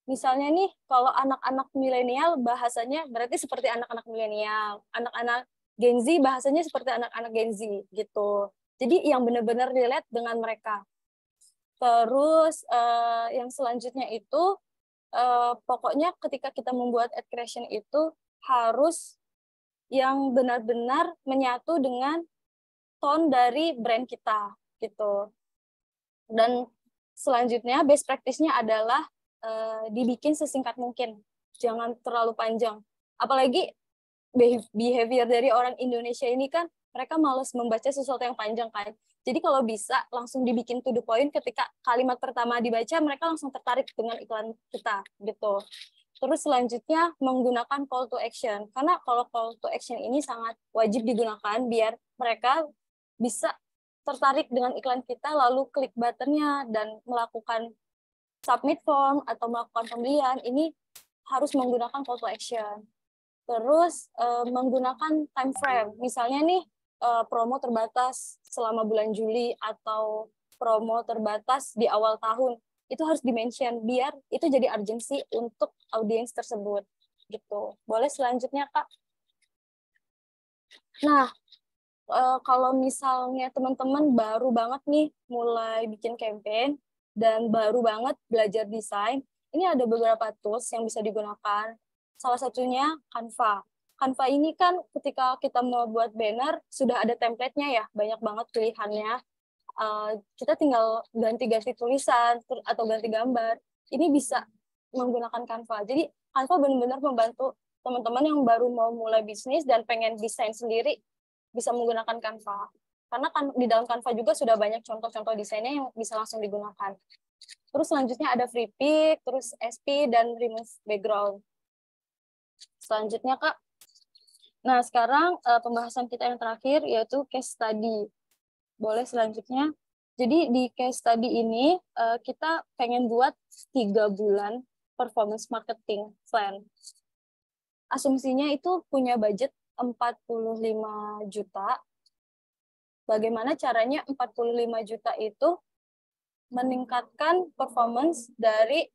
Misalnya nih, kalau anak-anak milenial bahasanya berarti seperti anak-anak milenial, anak-anak Gen Z bahasanya seperti anak-anak Gen Z gitu. Jadi yang benar-benar relate dengan mereka. Terus yang selanjutnya itu pokoknya ketika kita membuat ad creation itu harus yang benar-benar menyatu dengan tone dari brand kita gitu. Dan selanjutnya best practice-nya adalah dibikin sesingkat mungkin, jangan terlalu panjang. Apalagi behavior dari orang Indonesia ini kan mereka malas membaca sesuatu yang panjang kan. Jadi kalau bisa langsung dibikin to the point, ketika kalimat pertama dibaca mereka langsung tertarik dengan iklan kita gitu. Terus selanjutnya menggunakan call to action, karena kalau call to action ini sangat wajib digunakan biar mereka bisa tertarik dengan iklan kita lalu klik buttonnya dan melakukan submit form atau melakukan pembelian. Ini harus menggunakan call to action. Terus menggunakan time frame, misalnya nih promo terbatas selama bulan Juli atau promo terbatas di awal tahun, itu harus di-mention biar itu jadi urgency untuk audiens tersebut gitu. Boleh selanjutnya Kak. Nah, kalau misalnya teman-teman baru banget nih mulai bikin campaign dan baru banget belajar desain, ini ada beberapa tools yang bisa digunakan. Salah satunya Canva. Canva ini kan ketika kita mau buat banner, sudah ada template-nya ya, banyak banget pilihannya. Kita tinggal ganti-ganti tulisan atau ganti gambar. Ini bisa menggunakan Canva. Jadi Canva benar-benar membantu teman-teman yang baru mau mulai bisnis dan pengen desain sendiri, bisa menggunakan Canva. Karena kan di dalam Canva juga sudah banyak contoh-contoh desainnya yang bisa langsung digunakan. Terus selanjutnya ada free pick, terus SP, dan remove background. Selanjutnya, Kak. Nah, sekarang pembahasan kita yang terakhir yaitu case study. Boleh selanjutnya. Jadi di case study ini kita pengen buat 3 bulan performance marketing plan. Asumsinya itu punya budget 45 juta. Bagaimana caranya 45 juta itu meningkatkan performance dari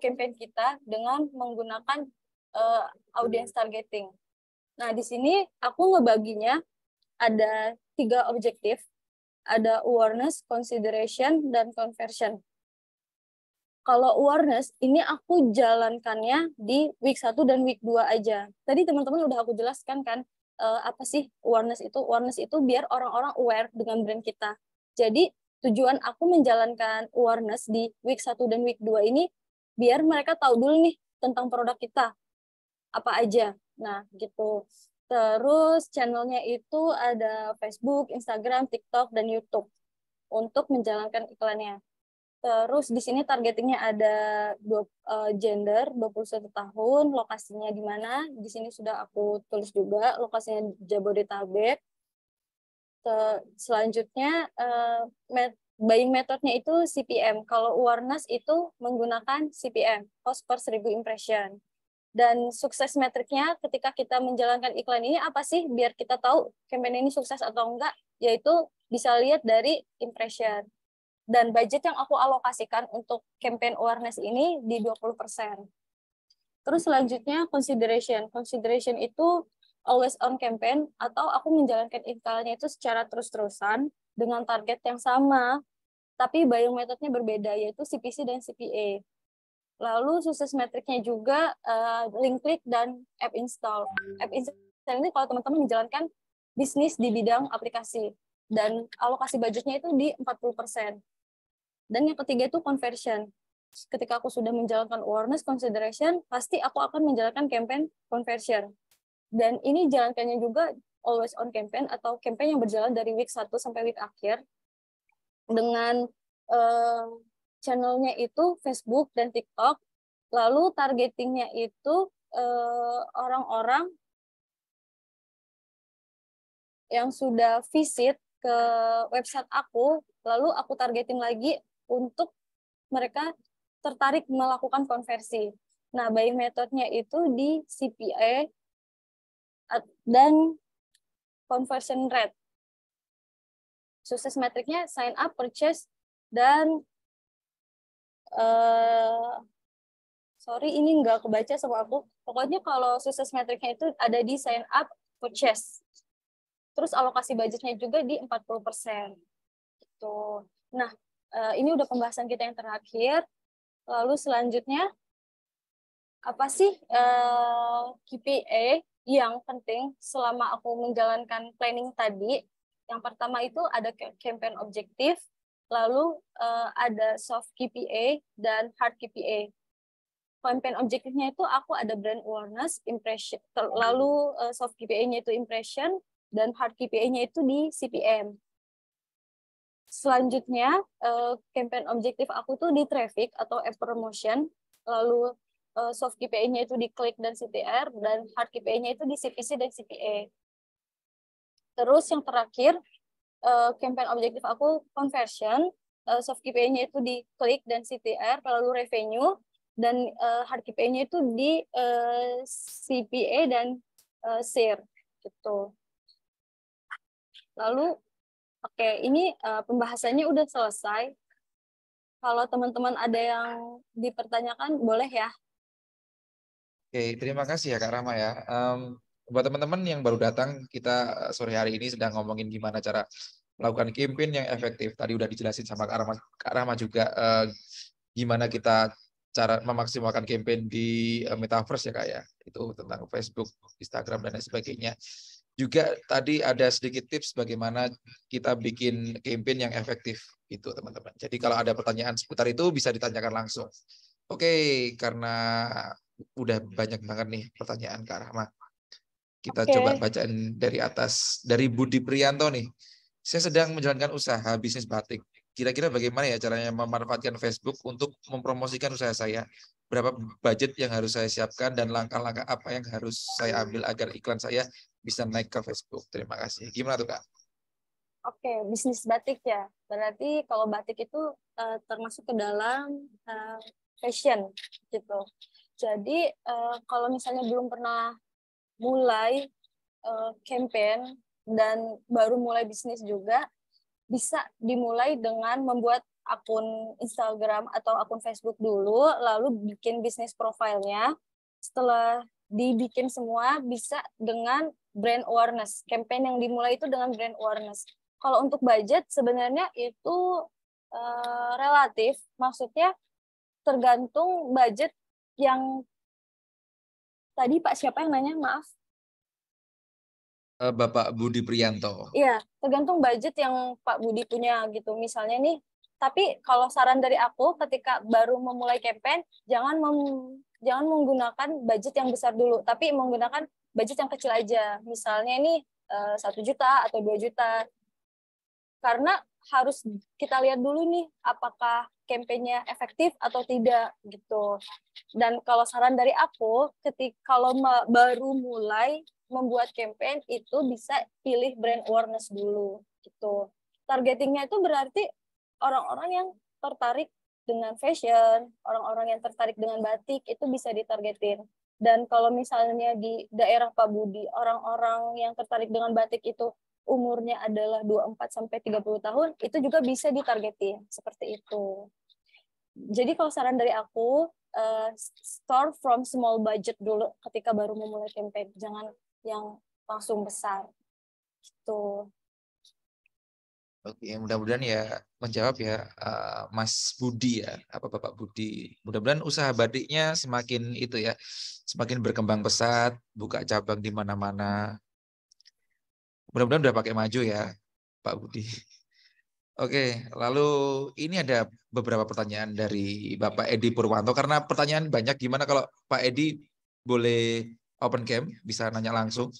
campaign kita dengan menggunakan audience targeting. Nah, di sini aku ngebaginya ada 3 objektif. Ada awareness, consideration, dan conversion. Kalau awareness, ini aku jalankannya di week 1 dan week 2 aja. Tadi teman-teman udah aku jelaskan kan, apa sih awareness itu? Awareness itu biar orang-orang aware dengan brand kita. Jadi tujuan aku menjalankan awareness di week 1 dan week 2 ini, biar mereka tahu dulu nih tentang produk kita, apa aja. Nah, gitu. Terus channelnya itu ada Facebook, Instagram, TikTok, dan YouTube untuk menjalankan iklannya. Terus di sini targetingnya ada gender 21 tahun, lokasinya di mana? Di sini sudah aku tulis juga, lokasinya Jabodetabek. Selanjutnya buying methodnya itu CPM. Kalau awareness itu menggunakan CPM, cost per 1000 impression. Dan sukses metriknya ketika kita menjalankan iklan ini apa sih biar kita tahu campaign ini sukses atau enggak, yaitu bisa lihat dari impression. Dan budget yang aku alokasikan untuk campaign awareness ini di 20%. Terus selanjutnya consideration. Consideration itu always on campaign atau aku menjalankan iklannya itu secara terus-terusan dengan target yang sama, tapi buying methodnya berbeda, yaitu CPC dan CPA. Lalu sukses metriknya juga link click dan app install. App install ini kalau teman-teman menjalankan bisnis di bidang aplikasi dan alokasi budgetnya itu di 40%. Dan yang ketiga itu conversion. Ketika aku sudah menjalankan awareness, consideration, pasti aku akan menjalankan campaign conversion. Dan ini jalankannya juga always on campaign atau campaign yang berjalan dari week 1 sampai week akhir dengan channelnya itu Facebook dan TikTok. Lalu targetingnya itu orang-orang yang sudah visit ke website aku, lalu aku targetin lagi untuk mereka tertarik melakukan konversi. Nah, buying methodnya itu di CPA dan conversion rate. Sukses metriknya sign up, purchase, dan sorry ini nggak kebaca sama aku. Pokoknya kalau sukses metriknya itu ada di sign up, purchase. Terus alokasi budgetnya juga di 40%. Gitu. Nah, ini udah pembahasan kita yang terakhir. Lalu selanjutnya, apa sih KPI yang penting selama aku menjalankan planning tadi? Yang pertama itu ada campaign objektif, lalu ada soft KPI dan hard KPI. Campaign objektifnya itu aku ada brand awareness, impression, lalu soft KPI-nya itu impression, dan hard KPI-nya itu di CPM. Selanjutnya, campaign objektif aku tuh di traffic atau app promotion, lalu soft KPI-nya itu di klik dan CTR, dan hard KPI-nya itu di CPC dan CPA. Terus yang terakhir, campaign objektif aku conversion, soft KPI-nya itu di klik dan CTR, lalu revenue, dan hard KPI-nya itu di CPA dan share gitu. Lalu oke, ini pembahasannya udah selesai. Kalau teman-teman ada yang dipertanyakan, boleh ya. Oke, terima kasih ya Kak Rama ya. Buat teman-teman yang baru datang, kita sore hari ini sedang ngomongin gimana cara melakukan campaign yang efektif. Tadi udah dijelasin sama Kak Rama juga gimana kita cara memaksimalkan campaign di metaverse ya Kak ya. Itu tentang Facebook, Instagram, dan lain sebagainya. Juga tadi ada sedikit tips bagaimana kita bikin campaign yang efektif itu teman-teman. Jadi kalau ada pertanyaan seputar itu bisa ditanyakan langsung. Oke, karena udah banyak banget nih pertanyaan Kak Rahma. Kita coba bacain dari atas. Dari Budi Priyanto nih. Saya sedang menjalankan usaha bisnis batik. Kira-kira bagaimana ya caranya memanfaatkan Facebook untuk mempromosikan usaha saya? Berapa budget yang harus saya siapkan dan langkah-langkah apa yang harus saya ambil agar iklan saya bisa naik ke Facebook? Terima kasih. Gimana tuh Kak? Oke, bisnis batik ya. Berarti kalau batik itu termasuk ke dalam fashion gitu. Jadi kalau misalnya belum pernah mulai campaign dan baru mulai bisnis juga, bisa dimulai dengan membuat akun Instagram atau akun Facebook dulu, lalu bikin bisnis profilnya. Setelah dibikin semua, bisa dengan brand awareness. Campaign yang dimulai itu dengan brand awareness. Kalau untuk budget, sebenarnya itu relatif. Maksudnya tergantung budget yang tadi Pak siapa yang nanya, maaf? Bapak Budi Priyanto. Iya, tergantung budget yang Pak Budi punya gitu. Misalnya nih, tapi kalau saran dari aku ketika baru memulai campaign, jangan menggunakan budget yang besar dulu, tapi menggunakan budget yang kecil aja. Misalnya ini 1 juta atau 2 juta. Karena harus kita lihat dulu nih apakah kampanyenya efektif atau tidak gitu. Dan kalau saran dari aku, kalau baru mulai membuat campaign itu bisa pilih brand awareness dulu gitu. Targetingnya itu berarti orang-orang yang tertarik dengan fashion, orang-orang yang tertarik dengan batik itu bisa ditargetin. Dan kalau misalnya di daerah Pak Budi, orang-orang yang tertarik dengan batik itu umurnya adalah 24 sampai 30 tahun, itu juga bisa ditargetin seperti itu. Jadi kalau saran dari aku, start from small budget dulu ketika baru memulai campaign, jangan yang langsung besar. Gitu. Oke, mudah-mudahan ya menjawab ya Mas Budi ya, apa Bapak Budi. Mudah-mudahan usaha batiknya semakin itu ya, semakin berkembang pesat, buka cabang di mana-mana. Mudah-mudahan udah pakai maju ya, Pak Budi. Oke, lalu ini ada beberapa pertanyaan dari Bapak Edi Purwanto. Karena pertanyaan banyak, gimana kalau Pak Edi boleh open cam, bisa nanya langsung.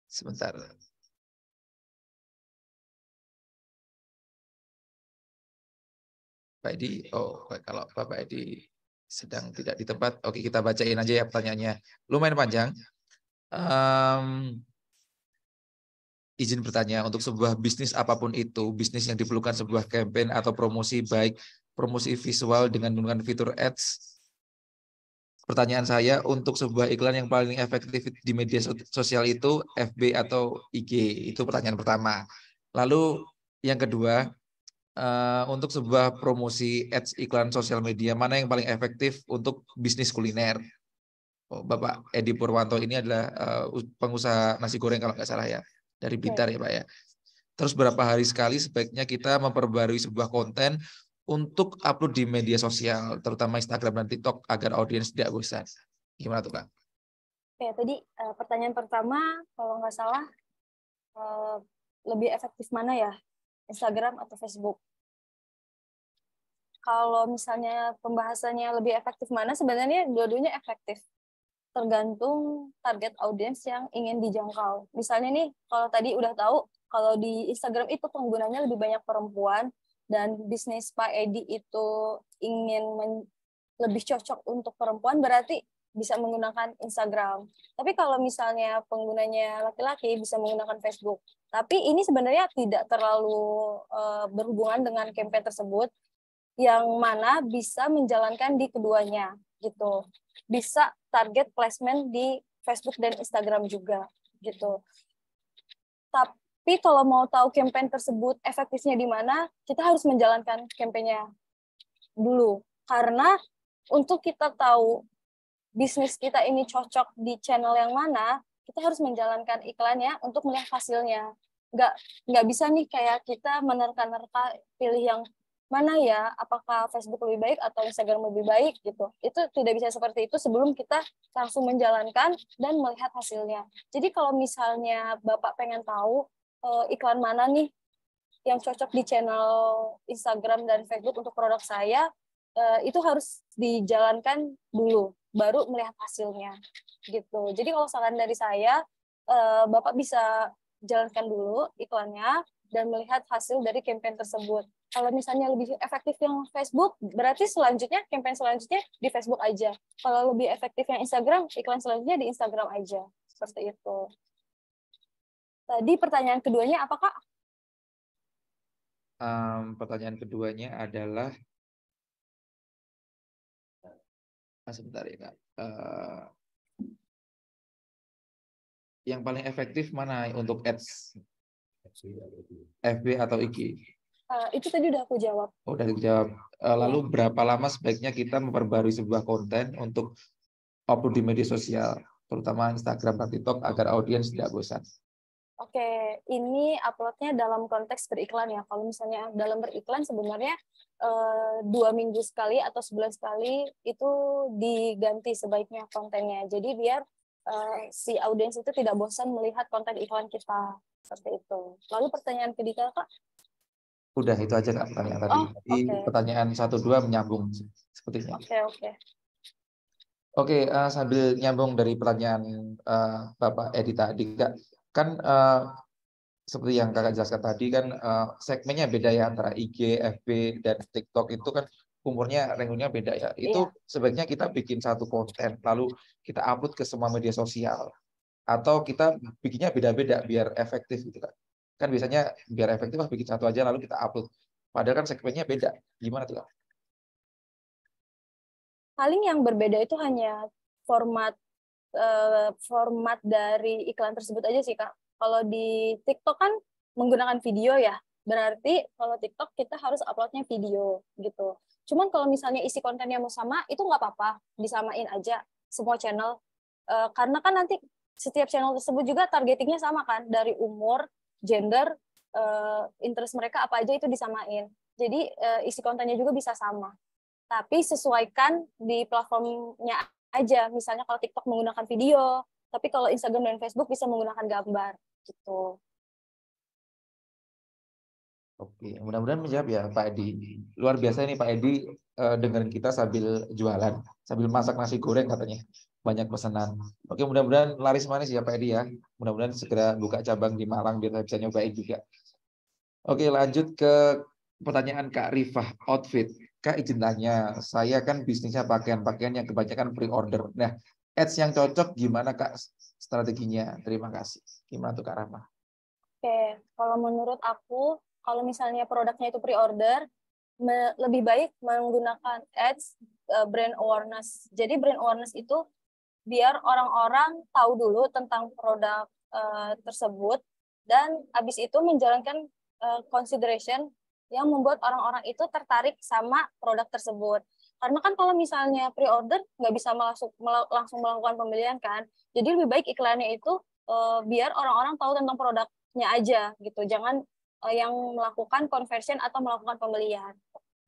Sebentar. Pak Edi, oh kalau Bapak Edi sedang tidak di tempat, oke kita bacain aja ya pertanyaannya. Lumayan panjang. Izin bertanya, untuk sebuah bisnis apapun itu, bisnis yang diperlukan sebuah campaign atau promosi, baik promosi visual dengan menggunakan fitur ads, pertanyaan saya, untuk sebuah iklan yang paling efektif di media sosial itu FB atau IG? Itu pertanyaan pertama. Lalu yang kedua, untuk sebuah promosi ads iklan sosial media, mana yang paling efektif untuk bisnis kuliner? Oh, Bapak Edi Purwanto ini adalah pengusaha nasi goreng kalau nggak salah ya, dari Blitar ya Pak ya. Terus berapa hari sekali sebaiknya kita memperbarui sebuah konten untuk upload di media sosial, terutama Instagram dan TikTok, agar audiens tidak bosan. Gimana tuh Kak? Oke, tadi pertanyaan pertama, kalau nggak salah, eh, lebih efektif mana ya? Instagram atau Facebook? Kalau misalnya pembahasannya lebih efektif mana, sebenarnya dua-duanya efektif. Tergantung target audiens yang ingin dijangkau. Misalnya nih, kalau tadi udah tahu, kalau di Instagram itu penggunanya lebih banyak perempuan, dan bisnis Pak Edi itu ingin lebih cocok untuk perempuan, berarti bisa menggunakan Instagram. Tapi kalau misalnya penggunanya laki-laki, bisa menggunakan Facebook. Tapi ini sebenarnya tidak terlalu berhubungan dengan campaign tersebut, yang mana bisa menjalankan di keduanya gitu. Bisa target placement di Facebook dan Instagram juga gitu. Tapi kalau mau tahu campaign tersebut efektifnya di mana, kita harus menjalankan campaignnya dulu. Karena untuk kita tahu bisnis kita ini cocok di channel yang mana, kita harus menjalankan iklannya untuk melihat hasilnya. Nggak bisa nih kayak kita menerka-nerka pilih yang mana ya, apakah Facebook lebih baik atau Instagram lebih baik gitu. Itu tidak bisa seperti itu sebelum kita langsung menjalankan dan melihat hasilnya. Jadi kalau misalnya Bapak pengen tahu iklan mana nih yang cocok di channel Instagram dan Facebook untuk produk saya, itu harus dijalankan dulu, baru melihat hasilnya gitu. Jadi kalau saran dari saya, Bapak bisa jalankan dulu iklannya dan melihat hasil dari campaign tersebut. Kalau misalnya lebih efektif yang Facebook, berarti selanjutnya campaign selanjutnya di Facebook aja. Kalau lebih efektif yang Instagram, iklan selanjutnya di Instagram aja. Seperti itu. Tadi pertanyaan keduanya apa, Kak? Pertanyaan keduanya adalah, sebentar ya Kak. Yang paling efektif mana untuk ads? FB atau IG? Itu tadi udah aku jawab. Oh, udah dijawab. Lalu berapa lama sebaiknya kita memperbarui sebuah konten untuk upload di media sosial, terutama Instagram dan TikTok, agar audiens tidak bosan? Oke, ini uploadnya dalam konteks beriklan ya. Kalau misalnya dalam beriklan sebenarnya 2 minggu sekali atau sebulan sekali itu diganti sebaiknya kontennya. Jadi biar si audiens itu tidak bosan melihat konten iklan kita. Seperti itu. Lalu pertanyaan kedua, Kak? Udah itu aja Kak pertanyaan tadi. Oh, Jadi pertanyaan 1-2 menyambung sepertinya. Oke. Oke, sambil nyambung dari pertanyaan Bapak Edi tadi, Kak, kan seperti yang Kakak jelaskan tadi kan segmennya beda ya antara IG, FB, dan TikTok itu kan umurnya, range-nya beda ya. Itu sebaiknya kita bikin satu konten, lalu kita upload ke semua media sosial. Atau kita bikinnya beda-beda biar efektif gitu kan. Kan biasanya biar efektif bikin satu aja lalu kita upload. Padahal kan segmennya beda. Gimana tuh Kak? Paling yang berbeda itu hanya format dari iklan tersebut aja sih, Kak. Kalau di TikTok kan menggunakan video ya, berarti kalau TikTok kita harus uploadnya video gitu. Cuman kalau misalnya isi kontennya mau sama, itu nggak apa-apa, disamain aja semua channel. Karena kan nanti setiap channel tersebut juga targetingnya sama kan, dari umur, gender, interest mereka apa aja itu disamain. Jadi isi kontennya juga bisa sama. Tapi sesuaikan di platformnya aja. Misalnya kalau TikTok menggunakan video, tapi kalau Instagram dan Facebook bisa menggunakan gambar gitu. Oke, mudah-mudahan menjawab ya Pak Edi. Luar biasa ini Pak Edi dengerin kita sambil jualan, sambil masak nasi goreng katanya. Banyak pesanan. Oke, mudah-mudahan laris manis ya Pak Edi ya. Mudah-mudahan segera buka cabang di Malang biar saya bisa nyobain juga. Oke, lanjut ke pertanyaan Kak Rifah Outfit. Kak izin tanya, saya kan bisnisnya pakaian-pakaian yang kebanyakan pre-order. Nah, ads yang cocok gimana Kak strateginya? Terima kasih. Gimana tuh Kak Rama? Oke, kalau menurut aku, kalau misalnya produknya itu pre-order, lebih baik menggunakan ads brand awareness. Jadi brand awareness itu biar orang-orang tahu dulu tentang produk tersebut, dan habis itu menjalankan consideration yang membuat orang-orang itu tertarik sama produk tersebut. Karena kan kalau misalnya pre-order nggak bisa langsung melakukan pembelian kan, jadi lebih baik iklannya itu biar orang-orang tahu tentang produknya aja gitu, jangan yang melakukan conversion atau melakukan pembelian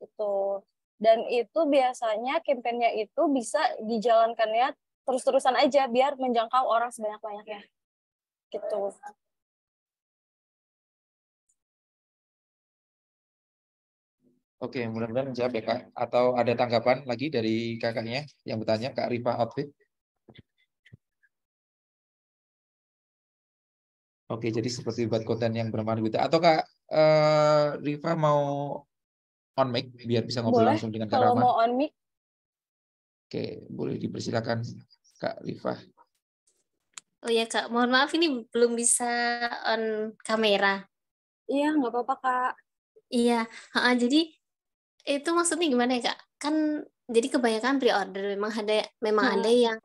itu. Dan itu biasanya kampanye itu bisa dijalankannya terus-terusan aja biar menjangkau orang sebanyak-banyaknya gitu. Oke, mudah-mudahan menjawab ya Kak. Atau ada tanggapan lagi dari kakaknya yang bertanya, Kak Rifa Outfit? Oke, jadi seperti buat konten yang bermanfaat. Atau Kak Rifa mau on mic biar bisa ngobrol Boleh, langsung dengan Kak kalau Rama? mau on mic. Oke, boleh dipersilakan Kak Rifa. Oh ya Kak, mohon maaf ini belum bisa on kamera. Iya, nggak apa-apa Kak. Iya, jadi itu maksudnya gimana ya Kak? Kan jadi kebanyakan pre-order memang ada yang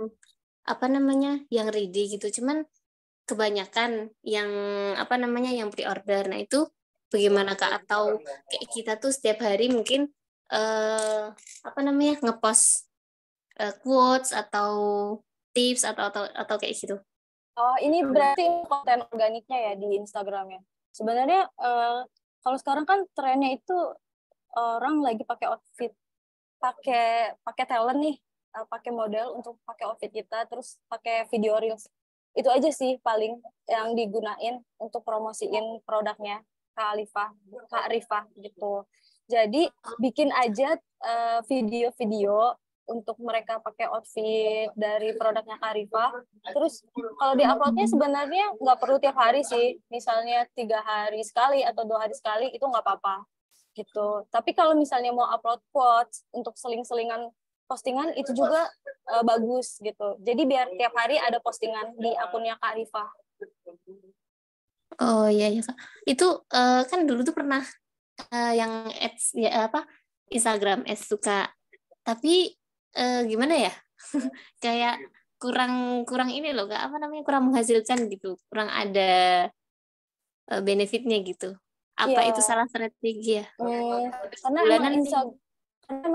apa namanya yang ready gitu. Cuman kebanyakan yang apa namanya yang pre-order. Nah itu bagaimana Kak? Atau kayak kita tuh setiap hari mungkin apa namanya ngepost quotes atau tips atau kayak gitu. Oh, ini berarti konten organiknya ya di Instagramnya. Sebenarnya kalau sekarang kan trennya itu orang lagi pakai outfit, pakai talent nih, pakai model untuk pakai outfit kita, terus pakai video reels. Itu aja sih paling yang digunain untuk promosiin produknya Kak Rifa gitu. Jadi bikin aja video-video untuk mereka pakai outfit dari produknya Kak Rifa. Terus kalau di-uploadnya sebenarnya nggak perlu tiap hari sih. Misalnya 3 hari sekali atau 2 hari sekali itu nggak apa-apa gitu. Tapi kalau misalnya mau upload quotes untuk seling-selingan postingan itu juga bagus gitu. Jadi biar tiap hari ada postingan di akunnya Kak Rifa. Oh iya ya Kak. Itu kan dulu tuh pernah yang ads ya apa Instagram ads suka. Tapi gimana ya? Kayak kurang ini loh Kak, apa namanya? Kurang menghasilkan gitu. Kurang ada benefitnya gitu. Apa itu salah strategi ya? Karena emang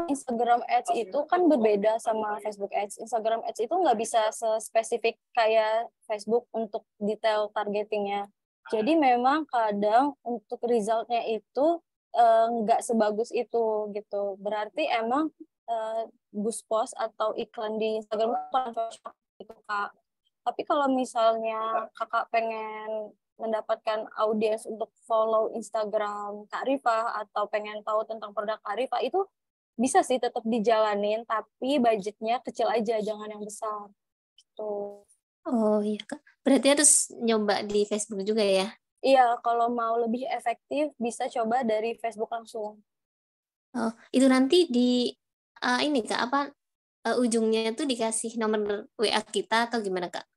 Instagram Ads itu kan berbeda sama Facebook Ads. Instagram Ads itu nggak bisa spesifik kayak Facebook untuk detail targetingnya. Jadi memang kadang untuk resultnya itu nggak sebagus itu gitu. Berarti emang boost post atau iklan di Instagram itu kurang cocok gitu Kak. Tapi kalau misalnya kakak pengen mendapatkan audiens untuk follow Instagram Kak Rifa atau pengen tahu tentang produk Kak Rifa, itu bisa sih tetap dijalanin, tapi budgetnya kecil aja, jangan yang besar. Gitu. Oh iya Kak. Berarti harus nyoba di Facebook juga ya? Iya, kalau mau lebih efektif bisa coba dari Facebook langsung. Oh, itu nanti di ini Kak, apa ujungnya itu dikasih nomor WA kita atau gimana Kak?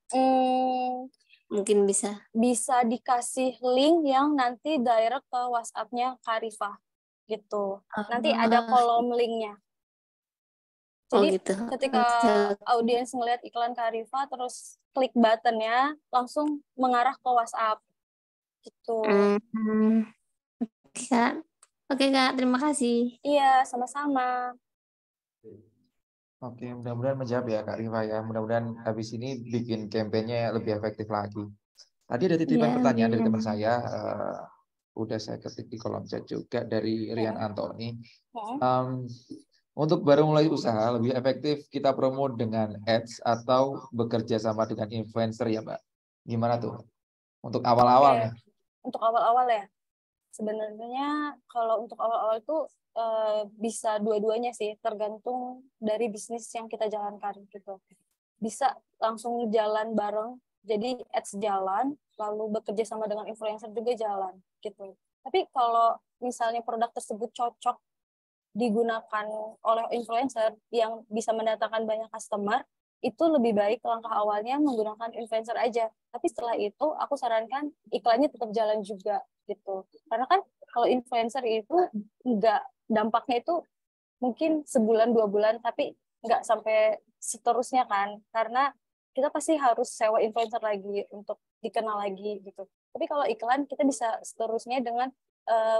Mungkin bisa. Bisa dikasih link yang nanti direct ke WhatsApp-nya Kak Rifa. Gitu. Nanti ada kolom linknya. Jadi gitu. ketika audiens ngeliat iklan Kak Rifa, terus klik buttonnya, langsung mengarah ke WhatsApp. Gitu. Oke Kak. Oke Kak, terima kasih. Iya, sama-sama. Oke, mudah-mudahan menjawab ya Kak Rifa ya. Mudah-mudahan habis ini bikin kampanye lebih efektif lagi. Tadi ada titipan pertanyaan dari teman saya. Udah saya ketik di kolom chat juga dari Rian Antoni. Untuk baru mulai usaha, lebih efektif kita promote dengan ads atau bekerja sama dengan influencer ya Mbak? Gimana tuh? Untuk awal-awalnya. Untuk awal-awal ya? Sebenarnya kalau untuk awal-awal itu bisa dua-duanya sih, tergantung dari bisnis yang kita jalankan gitu. Bisa langsung jalan bareng, jadi ads jalan, lalu bekerja sama dengan influencer juga jalan gitu. Tapi kalau misalnya produk tersebut cocok digunakan oleh influencer yang bisa mendatangkan banyak customer, itu lebih baik langkah awalnya menggunakan influencer aja. Tapi setelah itu aku sarankan iklannya tetap jalan juga gitu. Karena kan kalau influencer itu dampaknya itu mungkin sebulan 2 bulan, tapi nggak sampai seterusnya kan, karena kita pasti harus sewa influencer lagi untuk dikenal lagi gitu. Tapi kalau iklan kita bisa seterusnya dengan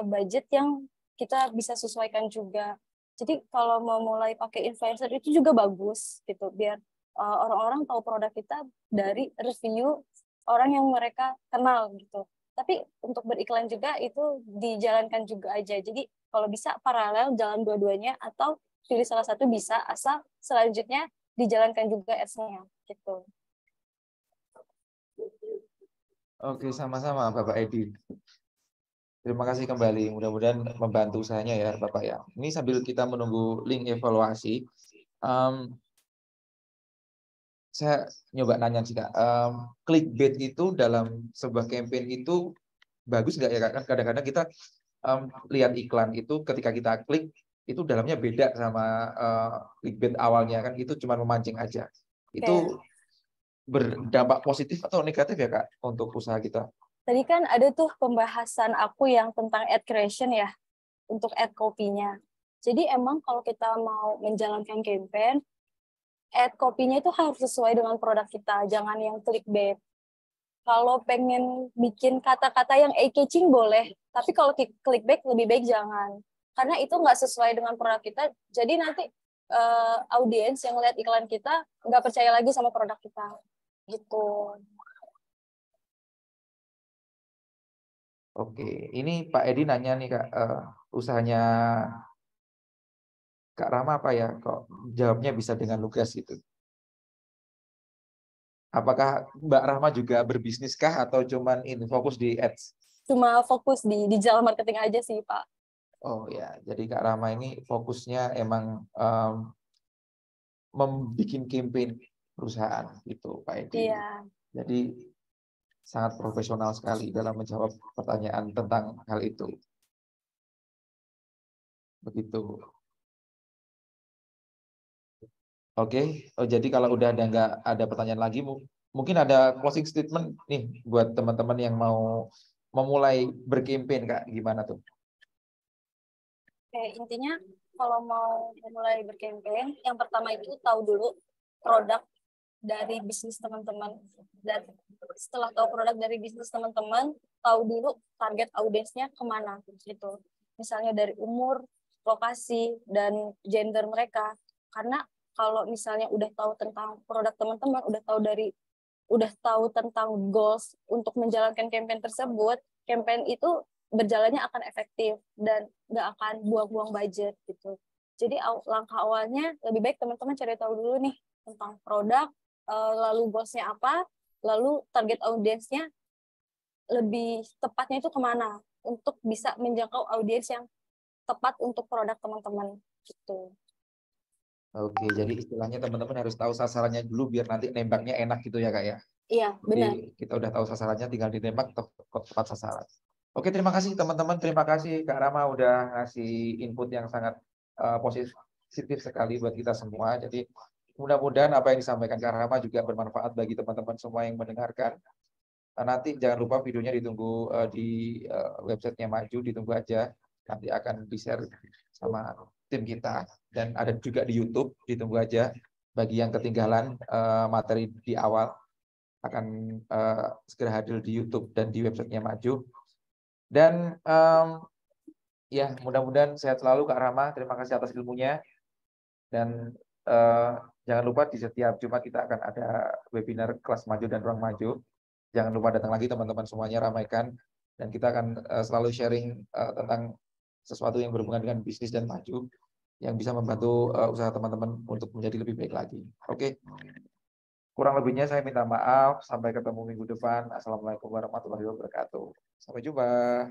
budget yang kita bisa sesuaikan juga. Jadi kalau mau mulai pakai influencer itu juga bagus gitu, biar orang-orang tahu produk kita dari review orang yang mereka kenal gitu. Tapi untuk beriklan juga itu dijalankan juga aja. Jadi kalau bisa paralel jalan dua-duanya, atau pilih salah satu bisa, asal selanjutnya dijalankan juga ads-nya gitu. Oke, sama-sama Bapak Edi. Terima kasih kembali, mudah-mudahan membantu usahanya ya Bapak ya. Ini sambil kita menunggu link evaluasi, saya nyoba nanya sih Kak, clickbait itu dalam sebuah campaign itu bagus nggak ya Kak? Kan kadang-kadang kita lihat iklan itu ketika kita klik, itu dalamnya beda sama clickbait awalnya kan, itu cuma memancing aja. Itu berdampak positif atau negatif ya Kak untuk usaha kita? Tadi kan ada tuh pembahasan aku yang tentang ad creation ya, untuk ad copy-nya. Jadi emang kalau kita mau menjalankan campaign, ad copy-nya itu harus sesuai dengan produk kita, jangan yang clickbait. Kalau pengen bikin kata-kata yang eye-catching boleh, tapi kalau clickbait lebih baik jangan. Karena itu nggak sesuai dengan produk kita, jadi nanti audiens yang lihat iklan kita nggak percaya lagi sama produk kita. Gitu. Oke, ini Pak Edi nanya nih Kak, usahanya Kak Rama apa ya, kok jawabnya bisa dengan lugas gitu. Apakah Mbak Rahma juga berbisnis kah atau cuman ini fokus di ads? Cuma fokus di digital marketing aja sih Pak. Oh ya, jadi Kak Rama ini fokusnya emang membuat campaign perusahaan gitu Pak Edi. Iya. Jadi sangat profesional sekali dalam menjawab pertanyaan tentang hal itu. Begitu. Oke, jadi kalau udah nggak ada pertanyaan lagi, mungkin ada closing statement nih buat teman-teman yang mau memulai berkampanye Kak, gimana tuh? Oke, intinya kalau mau memulai berkampanye, yang pertama itu tahu dulu produk dari bisnis teman-teman. Dan setelah tahu produk dari bisnis teman-teman, tahu dulu target audiensnya kemana gitu. Misalnya dari umur, lokasi, dan gender mereka. Karena kalau misalnya udah tahu tentang produk teman-teman, udah tahu tentang goals untuk menjalankan campaign tersebut, campaign itu berjalannya akan efektif dan nggak akan buang-buang budget gitu. Jadi langkah awalnya lebih baik teman-teman cari tahu dulu nih tentang produk, lalu goals-nya apa, lalu target audiensnya lebih tepatnya itu kemana untuk bisa menjangkau audiens yang tepat untuk produk teman-teman gitu. Oke, jadi istilahnya teman-teman harus tahu sasarannya dulu biar nanti nembaknya enak gitu ya Kak ya? Iya, benar. Jadi kita udah tahu sasarannya, tinggal ditembak tepat sasaran. Oke, terima kasih teman-teman. Terima kasih Kak Rama udah ngasih input yang sangat positif sekali buat kita semua. Jadi mudah-mudahan apa yang disampaikan Kak Rama juga bermanfaat bagi teman-teman semua yang mendengarkan. Nanti jangan lupa videonya ditunggu di websitenya Maju, ditunggu aja. Nanti akan di-share sama tim kita. Dan ada juga di YouTube, ditunggu aja. Bagi yang ketinggalan materi di awal, akan segera hadir di YouTube dan di websitenya Maju. Dan ya mudah-mudahan sehat selalu Kak Rama. Terima kasih atas ilmunya. Dan jangan lupa di setiap Jumat kita akan ada webinar kelas maju dan ruang maju. Jangan lupa datang lagi teman-teman semuanya, ramaikan. Dan kita akan selalu sharing tentang sesuatu yang berhubungan dengan bisnis dan maju, yang bisa membantu usaha teman-teman untuk menjadi lebih baik lagi. Oke. Kurang lebihnya saya minta maaf. Sampai ketemu minggu depan. Assalamualaikum warahmatullahi wabarakatuh. Sampai jumpa.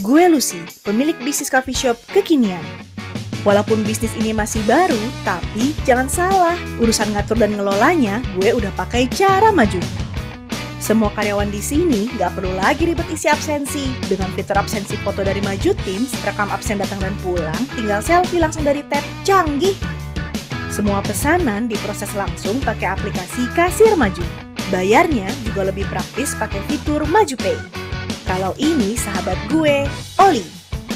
Gue Lucy, pemilik bisnis coffee shop kekinian. Walaupun bisnis ini masih baru, tapi jangan salah, urusan ngatur dan ngelolanya gue udah pakai cara Maju. Semua karyawan di sini nggak perlu lagi ribet isi absensi. Dengan fitur absensi foto dari Maju Teams, rekam absen datang dan pulang, tinggal selfie langsung dari tab canggih. Semua pesanan diproses langsung pakai aplikasi Kasir Maju. Bayarnya juga lebih praktis pakai fitur Maju Pay. Kalau ini sahabat gue, Oli.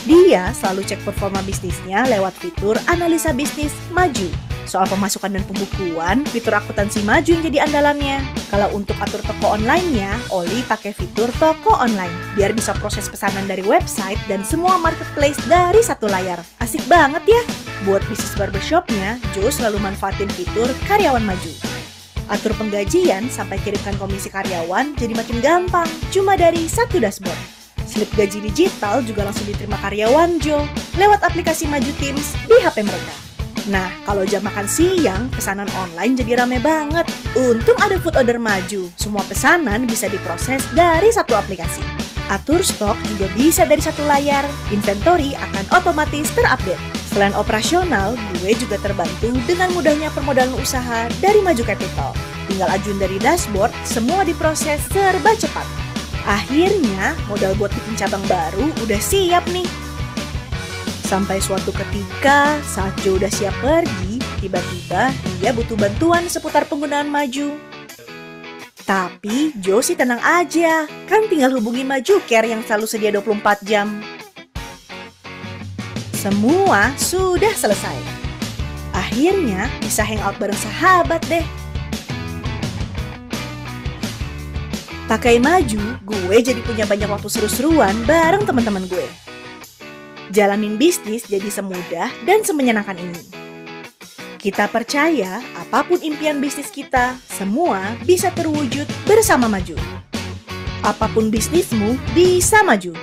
Dia selalu cek performa bisnisnya lewat fitur analisa bisnis Maju. Soal pemasukan dan pembukuan, fitur akuntansi Maju yang jadi andalannya. Kalau untuk atur toko online-nya, Oli pakai fitur toko online. Biar bisa proses pesanan dari website dan semua marketplace dari satu layar. Asik banget ya! Buat bisnis barbershop-nya, Joe selalu manfaatin fitur karyawan Maju. Atur penggajian sampai kirimkan komisi karyawan jadi makin gampang, cuma dari satu dashboard. Slip gaji digital juga langsung diterima karyawan Joe lewat aplikasi Maju Teams di HP mereka. Nah, kalau jam makan siang, pesanan online jadi rame banget. Untung ada food order Maju, semua pesanan bisa diproses dari satu aplikasi. Atur stok juga bisa dari satu layar, inventory akan otomatis terupdate. Selain operasional, gue juga terbantu dengan mudahnya permodalan usaha dari Maju Capital. Tinggal ajuin dari dashboard, semua diproses serba cepat. Akhirnya, modal buat bikin cabang baru udah siap nih. Sampai suatu ketika, saat Joe udah siap pergi, tiba-tiba dia butuh bantuan seputar penggunaan Maju. Tapi Joe sih tenang aja, kan tinggal hubungi Maju Care yang selalu sedia 24 jam. Semua sudah selesai. Akhirnya bisa hangout bareng sahabat deh. Pakai Maju, gue jadi punya banyak waktu seru-seruan bareng teman-teman gue. Jalanin bisnis jadi semudah dan semenyenangkan ini. Kita percaya apapun impian bisnis kita, semua bisa terwujud bersama Maju. Apapun bisnismu bisa maju.